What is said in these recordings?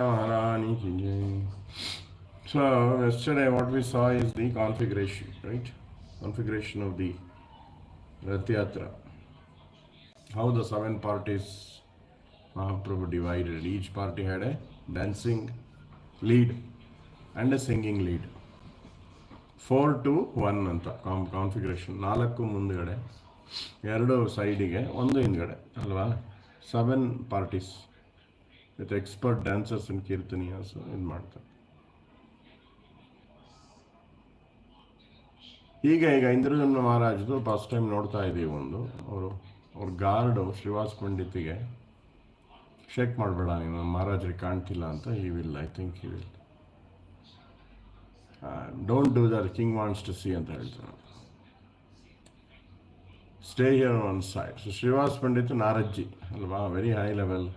Maharani ki jai. So yesterday what we saw is the configuration, right? Configuration of the Rath Yatra. How the seven parties Mahaprabhu divided. Each party had a dancing lead and a singing lead. 4-1 ಅಂತ configuration. 4 ಮುಂದುಗಡೆ, 2 ಸೈಡಿಗೆ, 1 ಹಿಂದ್ಗಡೆ ಅಲ್ವಾ. 7 parties with expert dancers and ಕೀರ್ತನಿಯಾಸ್ ಇದು ಮಾಡ್ತಾರೆ. ಈಗ ಇಂದ್ರಜಮ್ನ ಮಹಾರಾಜದು first time ನೋಡ್ತಾ ಇದ್ದೀವಿ. ಅವ್ರ ಗಾರ್ಡು ಶ್ರೀವಾಸ್ ಪಂಡಿತಿಗೆ ಶೇಕ್ ಮಾಡಬೇಡ ನೀನು, ಮಹಾರಾಜರಿಗೆ ಕಾಣ್ತಿಲ್ಲ ಅಂತ. I think he will don't do that, king wants to see ಅಂತ ಹೇಳ್ತಾರೆ. Stay here on side. So Srivas Pandit ನಾರಜ್ಜಿ ಅಲ್ವಾ, very high level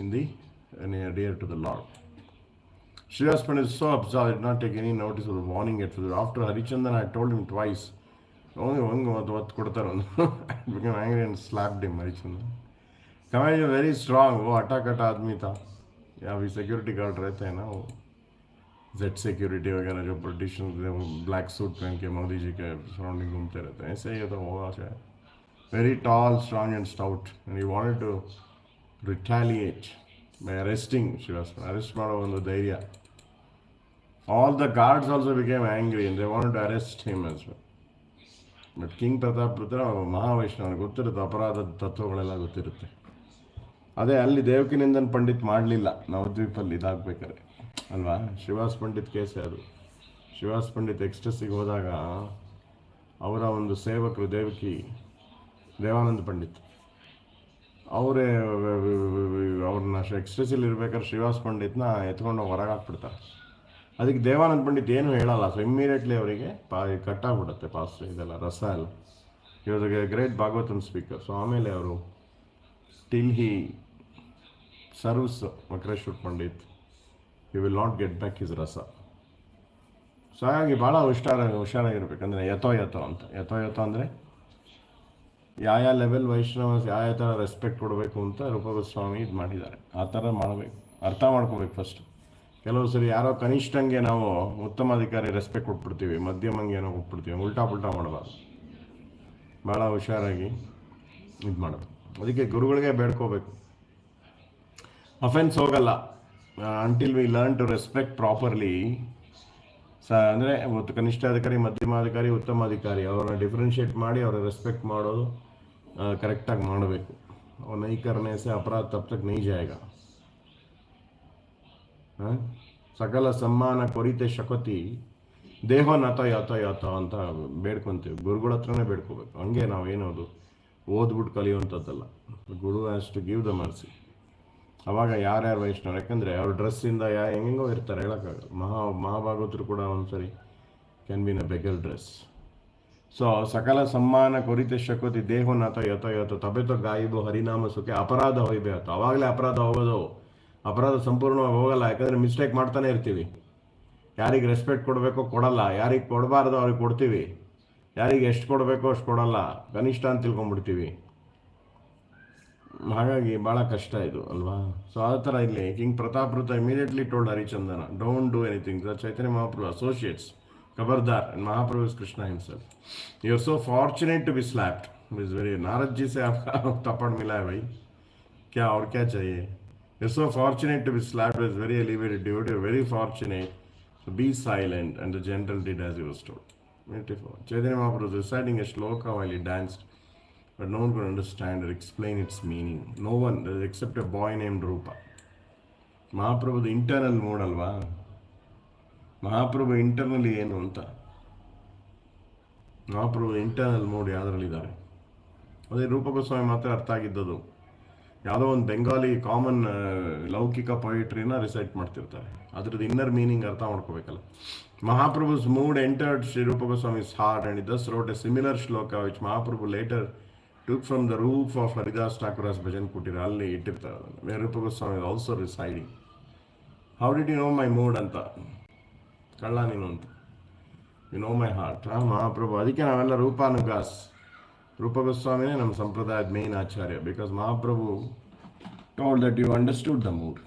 in the dear to the Lord. Srivas Pandit is so absorbed, did not take any notice of the warning yet. After Harichandan, I told him twice. Only one what kodatar. I became angry and slapped him. Harichandan, come on, you're very strong. वो अटा कटा आदमी था. यहाँ भी security guard रहते हैं ना, वो जेड सिक्योरिटी वगैरह जो पॉलिटिशियंस ब्लैक सूट पहन के मोदी जी के सराउंडिंग घूमते रहते हैं, ऐसे ही तो होगा शायद. Very tall, strong and stout, and he wanted to retaliate by arresting Srivas. Arrest ಮಾಡೋ ಒಂದು ಧೈರ್ಯ. All the guards also became angry and they wanted to arrest him as well. But King Prataparudra ಮಹಾವೈಷ್ಣವ, ಗೊತ್ತಿರುತ್ತೆ ಅಪರಾಧದ ತತ್ವಗಳೆಲ್ಲ ಗೊತ್ತಿರುತ್ತೆ. ಅದೇ ಅಲ್ಲಿ ದೇವಕಿನಂದನ್ ಪಂಡಿತ್ ಮಾಡಲಿಲ್ಲ ನವದ್ವೀಪಲ್ಲಿ ಇದಾಗಬೇಕಾರೆ ಅಲ್ವಾ. ಶ್ರೀವಾಸ್ ಪಂಡಿತ್ ಕೇಸೇ ಅದು. ಶ್ರೀವಾಸ್ ಪಂಡಿತ್ ಎಕ್ಸ್ಟ್ರೆಸ್ಸಿಗೆ ಹೋದಾಗ ಅವರ ಒಂದು ಸೇವಕರು ದೇವಾನಂದ ಪಂಡಿತ್ ಅವರೇ ಅವ್ರನ್ನ ಎಕ್ಸ್ಟ್ರೆಸ್ಸಲ್ಲಿ ಇರ್ಬೇಕಾದ್ರೆ ಶ್ರೀವಾಸ್ ಪಂಡಿತ್ನ ಎತ್ಕೊಂಡು ಹೊರಗೆ ಹಾಕ್ಬಿಡ್ತಾರೆ. ಅದಕ್ಕೆ ದೇವಾನಂದ ಪಂಡಿತ್ ಏನು ಹೇಳಲ್ಲ. ಸೊ ಇಮ್ಮಿಡಿಯೇಟ್ಲಿ ಅವರಿಗೆ ಕಟ್ಟಾಗ್ಬಿಡುತ್ತೆ ಪಾಸ್ ಇದೆಲ್ಲ ರಸ ಎಲ್ಲ. ಇವಾಗ ಗ್ರೇಟ್ ಭಾಗವತಮ್ ಸ್ಪೀಕರ್. ಸೊ ಆಮೇಲೆ ಅವರು till he serves Makareshwar Pandit, he will not get back his ರಸ. ಸೊ ಹಾಗಾಗಿ ಭಾಳ ಹುಷಾರಾಗಿರ್ಬೇಕಂದ್ರೆ ಯಥೋ ಅಂತ. ಯಥೋ ಅಂದರೆ ಯಾವ ಲೆವೆಲ್ ವೈಷ್ಣವ ಯಾವ ಥರ ರೆಸ್ಪೆಕ್ಟ್ ಕೊಡಬೇಕು ಅಂತ ರೂಪಗೋಸ್ವಾಮಿ ಇದು ಮಾಡಿದ್ದಾರೆ. ಆ ಥರ ಮಾಡಬೇಕು, ಅರ್ಥ ಮಾಡ್ಕೋಬೇಕು ಫಸ್ಟ್. ಕೆಲವು ಸರಿ ಯಾರೋ ಕನಿಷ್ಠಂಗೆ ನಾವು ಉತ್ತಮಾಧಿಕಾರಿ ರೆಸ್ಪೆಕ್ಟ್ ಕೊಟ್ಬಿಡ್ತೀವಿ, ಮಧ್ಯಮಂಗೆ ಏನೋ ಕೊಟ್ಬಿಡ್ತೀವಿ. ಉಲ್ಟಾ ಮಾಡಬಾರ್ದು, ಭಾಳ ಹುಷಾರಾಗಿ ಇದು ಮಾಡಬೇಕು. ಅದಕ್ಕೆ ಗುರುಗಳಿಗೆ ಬೇಡ್ಕೋಬೇಕು. ಅಫೆನ್ಸ್ ಹೋಗಲ್ಲ until we learn to respect properly. ಅಂದರೆ ಕನಿಷ್ಠಾಧಿಕಾರಿ, ಮಧ್ಯಮಾಧಿಕಾರಿ, ಉತ್ತಮಾಧಿಕಾರಿ ಅವ್ರನ್ನ ಡಿಫ್ರೆನ್ಷಿಯೇಟ್ ಮಾಡಿ ಅವ್ರ ರೆಸ್ಪೆಕ್ಟ್ ಮಾಡೋದು ಕರೆಕ್ಟಾಗಿ ಮಾಡಬೇಕು. और नहीं करने से अपराध तब तक नहीं जाएगा. ಸಕಲ ಸಮ್ಮಾನ ಕೊರಿತೆ ಶಕತಿ ದೇಹ ನತ ಯಾತ ಅಂತ ಬೇಡ್ಕೊತೀವಿ. ಗುರುಗಳ ಹತ್ರನೇ ಬೇಡ್ಕೋಬೇಕು. ಹಂಗೆ ನಾವೇನೋದು ಓದ್ಬಿಟ್ಟು ಕಲಿಯುವಂಥದ್ದಲ್ಲ. Guru has to give the mercy. ಅವಾಗ ಯಾರ್ಯಾರು ವೈಷ್ಣವರು, ಯಾಕಂದರೆ ಅವ್ರ ಡ್ರೆಸ್ಸಿಂದ ಹೆಂಗೆಂಗೋ ಇರ್ತಾರೆ, ಹೇಳೋಕ್ಕಾಗಲ್ಲ. ಮಹಾಭಾಗವತರು ಕೂಡ ಒಂದ್ಸರಿ can be in a beggar dress. So ಸಕಲ ಸಮ್ಮಾನ ಕೊರಿತೆ ಶಕೋತಿ ದೇಹೋ ನಾತ ಯಥ ತಬೆತ ಗಾಯಿಬು ಹರಿನಾಮ ಸುಖೆ ಅಪರಾಧ ಹೊಯ್ಬೇಕು. ಅವಾಗಲೇ ಅಪರಾಧ ಹೋಗೋದು. ಅಪರಾಧ ಸಂಪೂರ್ಣವಾಗಿ ಹೋಗಲ್ಲ, ಯಾಕಂದರೆ ಮಿಸ್ಟೇಕ್ ಮಾಡ್ತಾನೆ ಇರ್ತೀವಿ. ಯಾರಿಗೆ ರೆಸ್ಪೆಕ್ಟ್ ಕೊಡಬೇಕೋ ಕೊಡಲ್ಲ, ಯಾರಿಗೆ ಕೊಡಬಾರ್ದು ಅವ್ರಿಗೆ ಕೊಡ್ತೀವಿ, ಯಾರಿಗೆ ಎಷ್ಟು ಕೊಡಬೇಕೋ ಅಷ್ಟು ಕೊಡಲ್ಲ, ಕನಿಷ್ಠ ಅಂತ ತಿಳ್ಕೊಂಡ್ಬಿಡ್ತೀವಿ. ಹಾಗಾಗಿ ಭಾಳ ಕಷ್ಟ ಇದು ಅಲ್ವಾ. ಸೊ ಆ ಥರ ಇಲ್ಲಿ king Prataparudra immediately told Harichandana, don't do anything. The Chaitanya Mahaprabhu associates खबरदार. and Mahaprabhu is Krishna himself. You are so fortunate to be slapped. It's very Narad ji से आपका थप्पड़ मिला है भाई, क्या और क्या चाहिए. You're so fortunate to be slapped. It's very elevated dude. You're very fortunate. So be silent. And the general did as he was told. Beautiful. Chaitanya Mahaprabhu was reciting a shloka while he danced, but no one could understand or explain its meaning. No one except a boy named Rupa. Mahaprabhu the internal mood alva. ಮಹಾಪ್ರಭು internally ಏನು ಅಂತ, ಮಹಾಪ್ರಭು internal mode ಯಾವುದರಲ್ಲಿದ್ದಾರೆ ಅದೇ ರೂಪಗೋಸ್ವಾಮಿ ಮಾತ್ರ ಅರ್ಥ ಆಗಿದ್ದದು. ಯಾವುದೋ ಒಂದು Bengali common ಲೌಕಿಕ ಪೊಯಿಟ್ರಿನ ರಿಸೈಟ್ ಮಾಡ್ತಿರ್ತಾರೆ, ಅದ್ರದ್ದು ಇನ್ನರ್ ಮೀನಿಂಗ್ ಅರ್ಥ ಮಾಡ್ಕೋಬೇಕಲ್ಲ. ಮಹಾಪ್ರಭುಸ್ ಮೂಡ್ ಎಂಟರ್ಡ್ ಶ್ರೀ ರೂಪಗೋಸ್ವಾಮಿ's heart and he thus wrote a similar shloka which Mahaprabhu later took from the roof of Haridas Thakura's Bhajan Kutir. ಅಲ್ಲಿ ಇಟ್ಟಿರ್ತಾರೆ ಅದನ್ನು, where ರೂಪಗೋಸ್ವಾಮಿ is also residing. How did you know my mood ಅಂತ, ಕಳ್ಳ ನೀನು ಅಂತ. You know my heart. Mahaprabhu ಅದಕ್ಕೆ ನಾವೆಲ್ಲ ರೂಪಾನುಗಾಸ್. ರೂಪಗೋಸ್ವಾಮಿನೇ ನಮ್ಮ ಸಂಪ್ರದಾಯದ ಮೇನ್ ಆಚಾರ್ಯ. Because Mahaprabhu told that you understood the mood.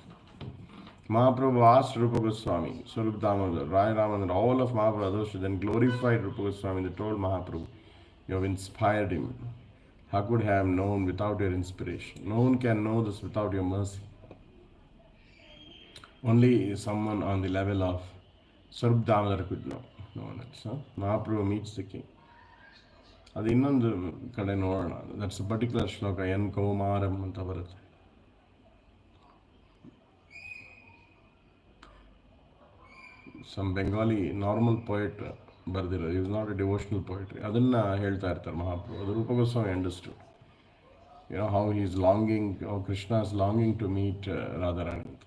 Mahaprabhu asked Rupa Goswami, Swarup Damodar, Rai Raman, all of Mahaprabhu then glorified Rupa Goswami. They told Mahaprabhu, you have inspired him. How could I have known without your inspiration? No one can know this without your mercy. Only someone on the level of Swarup Damodar could know. No one else. Huh? Mahaprabhu meets the king. ಅದು ಇನ್ನೊಂದು ಕಡೆ ನೋಡೋಣ. That's a particular shloka ಎನ್ ಕೌಮಾರಂ ಅಂತ ಬರುತ್ತೆ. Some Bengali normal poet ಬರೆದಿರೋ, is not a devotional poetry, ಅದನ್ನು ಹೇಳ್ತಾ ಇರ್ತಾರೆ ಮಹಾಪ್ರಭು. ಅದು Rupa Goswami understood. You know how he is longing, how Krishna is longing to meet Radharani ಅಂತ.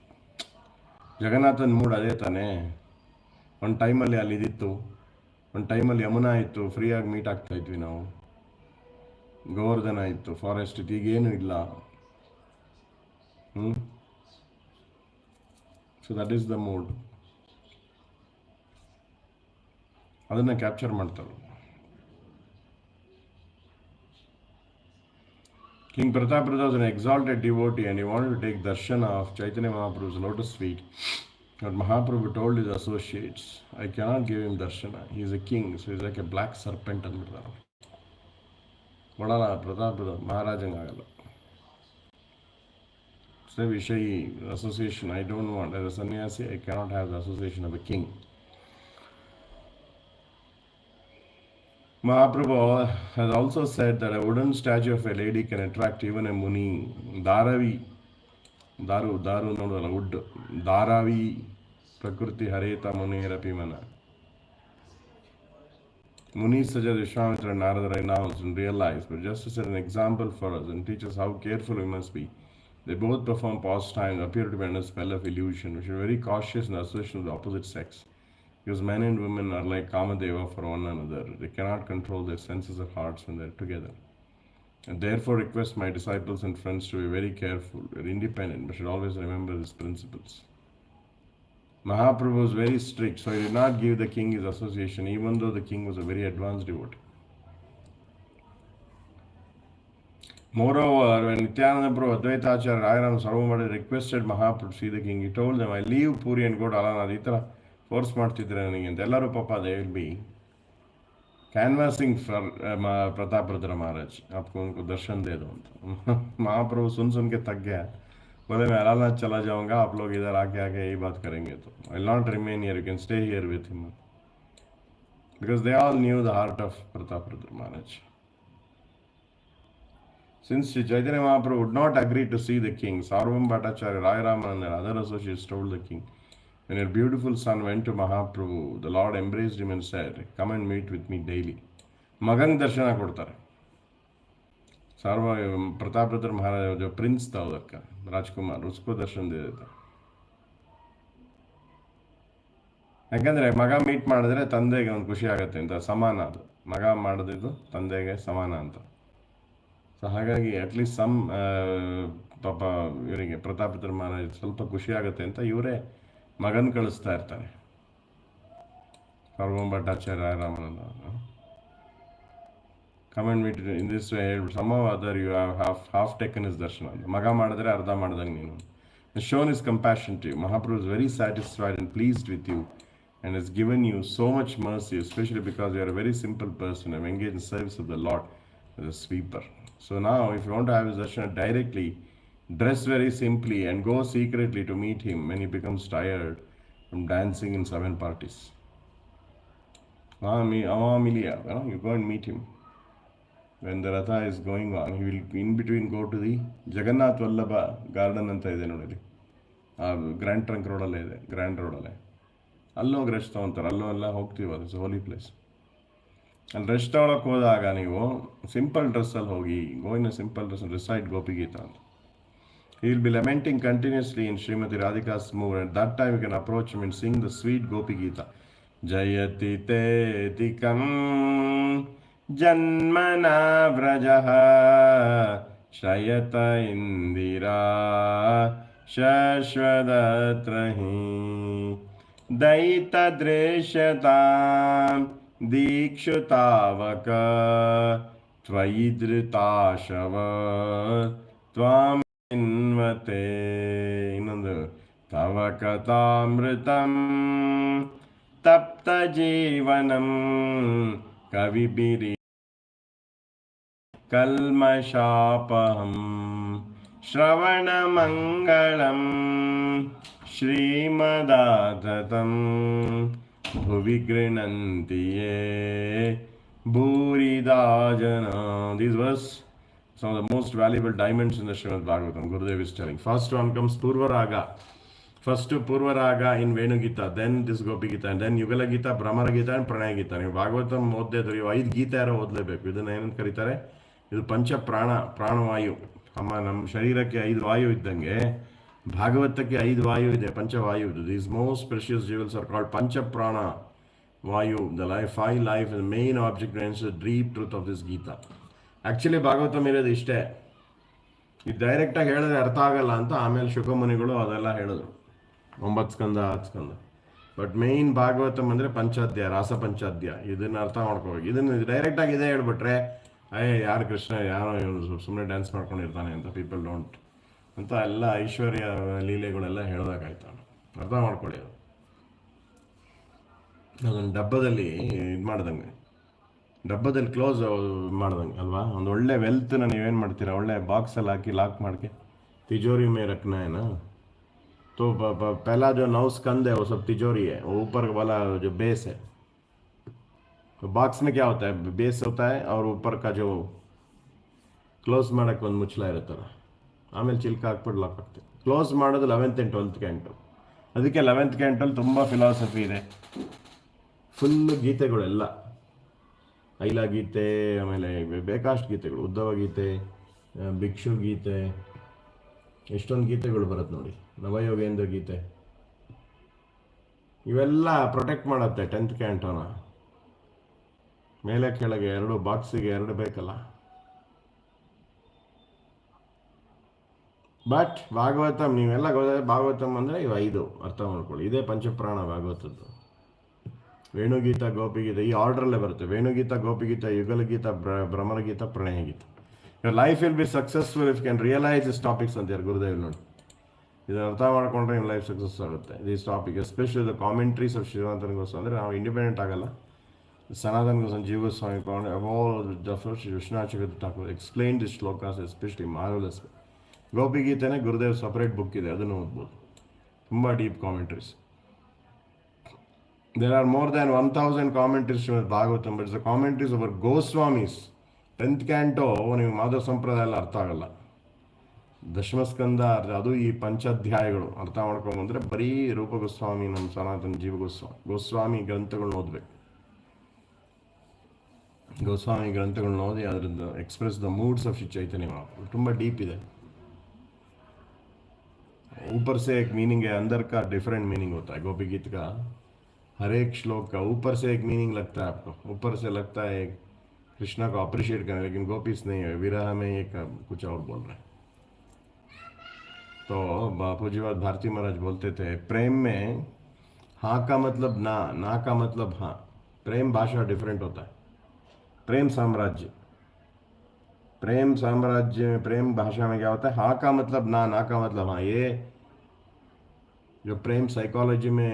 ಜಗನ್ನಾಥನ ಮೂಡ್ ಅದೇ ತಾನೇ. ಒಂದು ಟೈಮಲ್ಲಿ ಅಲ್ಲಿ ಇದಿತ್ತು, ಒಂದು ಟೈಮಲ್ಲಿ ಯಮುನಾ ಇತ್ತು, ಫ್ರೀಯಾಗಿ ಮೀಟ್ ಆಗ್ತಾ ಇದ್ವಿ ನಾವು. ಗೋವರ್ಧನ ಇತ್ತು, ಫಾರೆಸ್ಟ್ ಇತ್ತು, ಈಗೇನು ಇಲ್ಲ. So that is the mood. ಅದನ್ನು ಕ್ಯಾಪ್ಚರ್ ಮಾಡ್ತಾರೆ. King Prataparudra was an exalted devotee and he wanted to take darshana of Chaitanya Mahaprabhu's lotus feet. But Mahaprabhu told his associates, I cannot give him darshana. He is a king, so he is like a black serpent. Kodala Prataparudra Maharajangagala. It's a Vishayi association I don't want. As a sannyasi, I cannot have the association of a king. Mahaprabhu has also said that a wooden statue of a lady can attract even a muni. Daru nodala wood. Daravi prakriti hareta munirapi mana. Muni such as Vishwamitra and Narada right now in real life, but just to set an example for us and teach us how careful we must be. They both perform pastimes, appear to be under spell of illusion. We should be very cautious in the association of the opposite sex. Because men and women are like Kamadeva for one another. They cannot control their senses of hearts when they are together. And therefore request my disciples and friends to be very careful, very independent, but should always remember these principles. Mahaprabhu was very strict, so he did not give the king his association, even though the king was a very advanced devotee. Moreover, when Nityananda Prabhu, Advaitacharya, Rairam, Sarvamada requested Mahaprabhu to see the king, he told them, I leave Puri and go to Alanaditra. Force ಮಾಡ್ತಿದ್ರೆ ನನಗೆ ಅಂತ. ಎಲ್ಲರೂ ಪಾಪ they will be canvassing for Prataparudra Maharaj, आपको उनको दर्शन दे दो. महाप्रभु सुन के थक गया, बोले मैं अलाहाबाद चला जाऊंगा, आप लोग इधर आके यही बात करेंगे, तो I will not remain here, you can stay here with him. Because they all new the heart of Prataparudra Maharaj. Since Chaitanya Mahaprabhu would not agree to see the king, Sarvam Bhattacharya, Rai Raman and other associates told the king, when your beautiful son went to Mahaprabhu, the Lord embraced him and said, come and meet with me daily. Magang darshana kodtare. Sarva Prataparudra Maharaj jo prince tha udar ka, Rajkumar, usko darshan de deta. ಯಾಕಂದರೆ ಮಗ meet ಮಾಡಿದ್ರೆ ತಂದೆಗೆ ಒಂದು ಖುಷಿ ಆಗುತ್ತೆ ಅಂತ, ಸಮಾನ ಅದು. ಮಗ ಮಾಡಿದ್ದು ತಂದೆಗೆ ಸಮಾನ ಅಂತ. ಸೊ ಹಾಗಾಗಿ ಅಟ್ಲೀಸ್ಟ್ ಸಮ್ ಪಾಪ ಇವರಿಗೆ ಪ್ರತಾಪರುದ್ರ ಮಹಾರಾಜ್ ಸ್ವಲ್ಪ ಖುಷಿ ಆಗುತ್ತೆ ಅಂತ ಇವರೇ ಮಗನ ಕಳಿಸ್ತಾ ಇರ್ತಾರೆ. Sarvam Bhattacharya Ramananda comment meet in this way ಹೇಳ್ಬಿಟ್ಟು, some other you have half taken his darshan ಅಂತ. ಮಗ ಮಾಡಿದ್ರೆ ಅರ್ಧ ಮಾಡ್ದಂಗೆ ನೀನು. Shown his compassion to you. Mahaprabhu is very satisfied and pleased with you and has given you so much mercy, especially because you are a very simple person and engaged in service of the Lord as a sweeper. So now if you want to have his darshan directly, dress very simply and go secretly to meet him when he becomes tired from dancing in 7 parties. Amamilia, you go and meet him. When the Ratha is going on, he will in between go to the Jagannath Vallabha garden anta ide nodili. Grand Trunk road alle ide, Grand road alle. Allo ಹೋಗಿ rest ತೊಗೊತಾರೆ, ಅಲ್ಲೋ ಎಲ್ಲ ಹೋಗ್ತೀವಿ, ಅದು it's Holi place. ಅಲ್ಲಿ rest ತೊಗೊಳಕ್ಕೆ ಹೋದಾಗ ನೀವು simple ಡ್ರೆಸ್ಸಲ್ಲಿ ಹೋಗಿ, ಗೋಯಿನ ಸಿಂಪಲ್ ಡ್ರೆಸ್ ರಿಸೈಡ್ ಗೋಪಿಗೀತಾ ಅಂತ. He will be lamenting continuously in Srimati Radhika's mood. At that time you can approach him and sing the sweet Gopi Gita. Jayati te tikam janmana vrajaha shayata indira shashwadatrahi daita dreshatam dikshutavaka tvayidritashava tvam ಇನ್ನೊಂದು ತವ ಕಥಾಮೃತಂ ತಪ್ತ ಜೀವನಂ ಕವಿಭಿರಿ ಕಲ್ಮಷಾಪಹಂ ಶ್ರವಣಮಂಗಳಂ ಶ್ರೀಮದಾತತಂ ಭುವಿ ಗೃಹಂತಿ ಯೇ ಭೂರಿದಾ ಜನ. These was some of the most valuable diamonds in the Srimad Bhagavatam. Gurudev is telling. First one comes Purva Raga. First Purva Raga in Venu Gita, then this Gopi Gita, and then Yugala Gita, Brahmara Gita and Pranaya Gita. ನೀವು ಭಾಗವತಂ ಓದ್ದೇ ಇದ್ರೆ ಇವು 5 ಗೀತೆ ಯಾರೋ ಓದಲೇಬೇಕು. ಇದನ್ನು ಏನಂತ ಕರೀತಾರೆ? ಇದು ಪಂಚ ಪ್ರಾಣವಾಯು. ನಮ್ಮ ಶರೀರಕ್ಕೆ 5 ವಾಯು ಇದ್ದಂಗೆ ಭಾಗವತಕ್ಕೆ 5 ವಾಯು ಇದೆ, ಪಂಚವಾಯು ಇದು. These most precious jewels are called pancha prana vayu. The life 5 life the main object the deep truth of this Gita. Actually ಭಾಗವತಂ ಇರೋದು ಇಷ್ಟೇ. ಇದು ಡೈರೆಕ್ಟಾಗಿ ಹೇಳಿದ್ರೆ ಅರ್ಥ ಆಗಲ್ಲ ಅಂತ ಆಮೇಲೆ ಶುಕಮುನಿಗಳು ಅದೆಲ್ಲ ಹೇಳಿದ್ರು, 9 ಸ್ಕಂದ 10 ಸ್ಕಂದ. ಬಟ್ ಮೇಯ್ನ್ ಭಾಗವತಂ ಅಂದರೆ ಪಂಚಾಧ್ಯಾಯ, ರಾಸ ಪಂಚಾಧ್ಯಾಯ. ಇದನ್ನು ಅರ್ಥ ಮಾಡ್ಕೋಬೇಕು. ಇದನ್ನು ಡೈರೆಕ್ಟಾಗಿ ಇದೇ ಹೇಳ್ಬಿಟ್ರೆ ಯಾರು ಕೃಷ್ಣ, ಯಾರೋ ಇವನು ಸುಮ್ಮನೆ ಡ್ಯಾನ್ಸ್ ಮಾಡ್ಕೊಂಡಿರ್ತಾನೆ ಅಂತ ಪೀಪಲ್ ಡೋಂಟ್ ಅಂತ ಎಲ್ಲ ಐಶ್ವರ್ಯ ಲೀಲೆಗಳೆಲ್ಲ ಹೇಳೋದಾಗಾಯ್ತು. ಅರ್ಥ ಮಾಡ್ಕೊಳ್ಳಿ. ಅದನ್ನು ಡಬ್ಬದಲ್ಲಿ ಇದು ಮಾಡ್ದಂಗೆ, ಡಬ್ಬದಲ್ಲಿ ಕ್ಲೋಸ್ ಮಾಡ್ದಂಗೆ ಅಲ್ವಾ. ಒಂದು ಒಳ್ಳೆ ವೆಲ್ತ್ನ ನೀವೇನು ಮಾಡ್ತೀರಾ, ಒಳ್ಳೆ ಬಾಕ್ಸಲ್ಲಿ ಹಾಕಿ ಲಾಕ್ ಮಾಡ್ಕೆ तिजोरी में रखना है ना. तो पहला जो 9 स्कंद है वो सब तिजोरी है, वो ऊपर वाला जो बेस है. तो बॉक्स में क्या होता है, बेस होता है और ऊपर का जो ಕ್ಲೋಸ್ ಮಾಡೋಕ್ಕೆ ಒಂದು ಮುಚ್ಚಳ ಇರುತ್ತಲ್ಲ, ಆಮೇಲೆ ಚಿಲ್ಕ ಹಾಕ್ಬಿಟ್ಟು ಲಾಕ್ ಆಗ್ತದೆ. ಕ್ಲೋಸ್ ಮಾಡೋದು 11th and 12th ಕ್ಯಾಂಟಲ್. ಅದಕ್ಕೆ 11th ಕ್ಯಾಂಟಲ್ ತುಂಬ ಫಿಲಾಸಫಿ ಇದೆ, ಫುಲ್ಲು ಗೀತೆಗಳೆಲ್ಲ, ಐಲ ಗೀತೆ, ಆಮೇಲೆ ಬೇಕಾಷ್ಟು ಗೀತೆಗಳು, ಉದ್ಧವ ಗೀತೆ, ಭಿಕ್ಷು ಗೀತೆ, ಎಷ್ಟೊಂದು ಗೀತೆಗಳು ಬರುತ್ತೆ ನೋಡಿ, ನವಯೋಗೇಂದ್ರ ಗೀತೆ. ಇವೆಲ್ಲ ಪ್ರೊಟೆಕ್ಟ್ ಮಾಡುತ್ತೆ 10th ಕ್ಯಾಂಟೋನ. ಮೇಲೆ ಕೆಳಗೆ 2 ಬಾಕ್ಸಿಗೆ 2 ಬೇಕಲ್ಲ. ಬಟ್ ಭಾಗವತಂ ನೀವೆಲ್ಲ ಗೊತ್ತಾಗ, ಭಾಗವತಂ ಅಂದರೆ ಇವು 5 ಅರ್ಥ ಮಾಡ್ಕೊಳ್ಳಿ. ಇದೇ ಪಂಚಪ್ರಾಣ ಭಾಗವತದ್ದು. ವೇಣುಗೀತ, ಗೋಪಿಗೀತ ಈ ಆರ್ಡ್ರಲ್ಲೇ ಬರುತ್ತೆ. Venugita, Gopigita, Yugalagita, Bhramaragita, Pranayagita. Your life will be successful if can realise this topics ಅಂತಾರೆ ಗುರುದೇವ್. ನೋಡಿ, ಇದನ್ನು ಅರ್ಥ ಮಾಡ್ಕೊಂಡ್ರೆ ನಿಮ್ಮ ಲೈಫ್ ಸಕ್ಸಸ್ ಆಗುತ್ತೆ. This topic especially the commentaries of Srinathan Goswami. ಅಂದರೆ ನಾವು ಇಂಡಿಪೆಂಡೆಂಟ್ ಆಗಲ್ಲ. Sanatana Goswami, Jiva Goswami, Vishwanath Thakur explain this shlokas especially marvellous. ಗೋಪಿಗೀತೆನೇ ಗುರುದೇವ್ ಸಪ್ರೇಟ್ ಬುಕ್ ಇದೆ, ಅದನ್ನು ಓದ್ಬೋದು. ತುಂಬ deep commentaries. There are more than 1000 commentaries to Bhagavatam, but it's the commentaries over Goswamis. 10th canto ನೀವು ಮಾಧವ ಸಂಪ್ರದಾಯ ಎಲ್ಲ ಅರ್ಥ ಆಗಲ್ಲ. ದಶಮಸ್ಕಂದ ಅದು ಈ ಪಂಚಾಧ್ಯಾಯಗಳು ಅರ್ಥ ಮಾಡ್ಕೊಂಬಂದ್ರೆ ಬರೀ ರೂಪ ಗೋಸ್ವಾಮಿ, ನಮ್ಮ ಸನಾತನ ಜೀವ ಗೋಸ್ವಾಮಿ ಗ್ರಂಥಗಳನ್ನ ಓದಬೇಕು. ಗೋಸ್ವಾಮಿ ಗ್ರಂಥಗಳನ್ನ ಓದಿ ಅದರಿಂದ express the moods of Shri Chaitanya Mahaprabhu. ತುಂಬ ಡೀಪ್ ಇದೆ. ऊपर से एक मीनिंग है, अंदर का डिफरेंट मीनिंग होता है. गोपी गीत का हर एक श्लोक का ऊपर से एक मीनिंग लगता है आपको. ऊपर से लगता है कृष्णा को अप्रिशिएट करना, लेकिन गोपीस नहीं है, विरह में एक कुछ और बोल रहे हैं. तो बापूजी बात भारती महाराज बोलते थे, प्रेम में हाँ का मतलब ना, ना का मतलब हाँ. प्रेम भाषा डिफरेंट होता है. प्रेम साम्राज्य में प्रेम भाषा में क्या होता है, हाँ का मतलब ना, ना का मतलब हाँ. ये जो प्रेम साइकोलॉजी में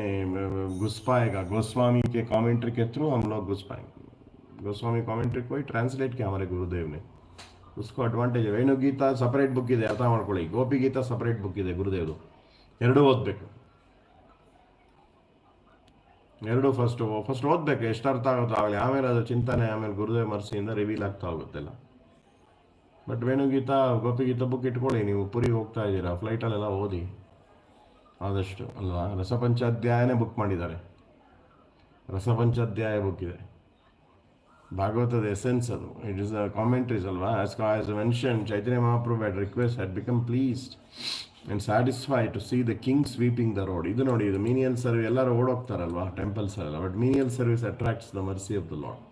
घुस पाएगा गोस्वामी के कमेंट्री के थ्रू हम लोग घुस पाएंगे. गोस्वामी कमेंट्री कोई ट्रांसलेट किया हमारे गुरुदेव ने, उसको अड्वांटेज है. ವೇಣುಗೀತಾ ಸಪರೇಟ್ ಬುಕ್ ಇದೆ, ಅರ್ಥ ಮಾಡ್ಕೊಳ್ಳಿ. ಗೋಪಿಗೀತಾ ಸಪರೇಟ್ ಬುಕ್ ಇದೆ ಗುರುದೇವ್ದು. 2 ಓದಬೇಕು. 2 ಫಸ್ಟ್ ಓದಬೇಕು, ಎಷ್ಟು ಅರ್ಥ ಆಗುತ್ತೋ ಆಗಲಿ. ಆಮೇಲೆ ಅದು ಚಿಂತನೆ, ಆಮೇಲೆ ಗುರುದೇವ್ ಮರ್ಸಿಯಿಂದ ರಿವೀಲ್ ಆಗ್ತಾ ಹೋಗುತ್ತೆಲ್ಲ. ಬಟ್ ವೇಣುಗೀತಾ, ಗೋಪಿಗೀತಾ ಬುಕ್ ಇಟ್ಕೊಳ್ಳಿ. ನೀವು ಪುರಿಗೆ ಹೋಗ್ತಾ ಇದ್ದೀರಾ, ಫ್ಲೈಟಲ್ಲೆಲ್ಲ ಓದಿ ಆದಷ್ಟು ಅಲ್ವಾ. ರಸಪಂಚಾಧ್ಯಾಯನೇ ಬುಕ್ ಮಾಡಿದ್ದಾರೆ, ರಸಪಂಚಾಧ್ಯಾಯ ಬುಕ್ ಇದೆ. ಭಾಗವತದ ಎಸೆನ್ಸ್ ಅದು. ಇಟ್ ಇಸ್ ದ ಕಾಮೆಂಟ್ರೀಸ್ ಅಲ್ವಾ. As mention, Chaitanya Mahaprabhu had request, had become pleased and satisfied to see the king sweeping the road. ಇದು ನೋಡಿ, ಇದು ಮೀನಿಯಲ್ ಸರ್ವಿಸ್. ಎಲ್ಲರೂ ಓಡೋಗ್ತಾರಲ್ವಾ ಟೆಂಪಲ್ಸ್ ಅಲ್ಲ, but menial service attracts the mercy of the lord.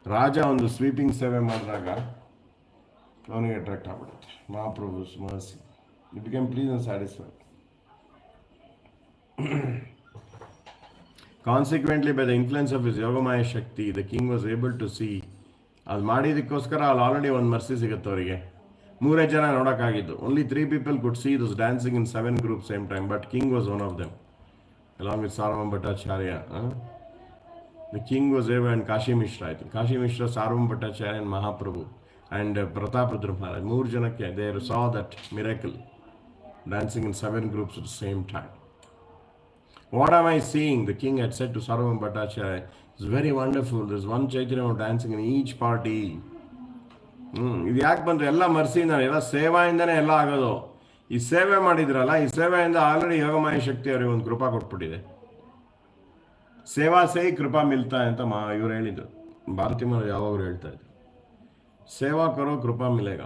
ರಾಜ ಒಂದು sweeping ಸೇವೆ ಮಾಡಿದಾಗ ಅವನಿಗೆ ಅಟ್ರಾಕ್ಟ್ ಆಗ್ಬಿಡುತ್ತೆ Mahaprabhu's mercy. It become please and satisfied. Consequently, by the influence of his Yogamaya Shakti, the king was able to see. ಅದು ಮಾಡಿದ್ದಕ್ಕೋಸ್ಕರ ಅಲ್ಲಿ already ಒಂದು mercy ಸಿಗುತ್ತೆ ಅವರಿಗೆ. ಮೂರೇ ಜನ ನೋಡೋಕ್ಕಾಗಿದ್ದು. Only 3 people could see this dancing in 7 groups same time, but king was one of them, along with Sarvam Bhattacharya. The king was there and Kashi Mishra, I think. Kashi Mishra, Sarvam Bhattacharya and Mahaprabhu and Prataparudra Maharaj. 3 ಜನಕ್ಕೆ they saw that miracle, dancing in 7 groups at the same time. What am I seeing? The king had said to Sarvam Bhattacharya, it's very wonderful. There's one Chaitanya dancing in each party. ಇದು ಯಾಕೆ ಬಂತು? ಎಲ್ಲ ಮರ್ಸಿಯಿಂದ, ಎಲ್ಲ ಸೇವಾಯಿಂದನೇ ಎಲ್ಲ ಆಗೋದು. ಈ ಸೇವೆ ಮಾಡಿದ್ರಲ್ಲ, ಈ ಸೇವೆಯಿಂದ ಆಲ್ರೆಡಿ ಯೋಗಮಾಯ ಶಕ್ತಿ ಅವರಿಗೆ ಒಂದು ಕೃಪಾ ಕೊಟ್ಬಿಟ್ಟಿದೆ. ಸೇವಾ ಸೇ ಕೃಪಾ ಮಿಲ್ತಾ ಅಂತ ಇವ್ರು ಹೇಳಿದ್ರು. ಭಾರತಿ ಮಹಾರಾಜ್ ಯಾವಾಗಲೂ ಹೇಳ್ತಾ ಇದ್ರು, ಸೇವಾ ಕರೋ ಕೃಪಾ ಮಿಲೇಗ.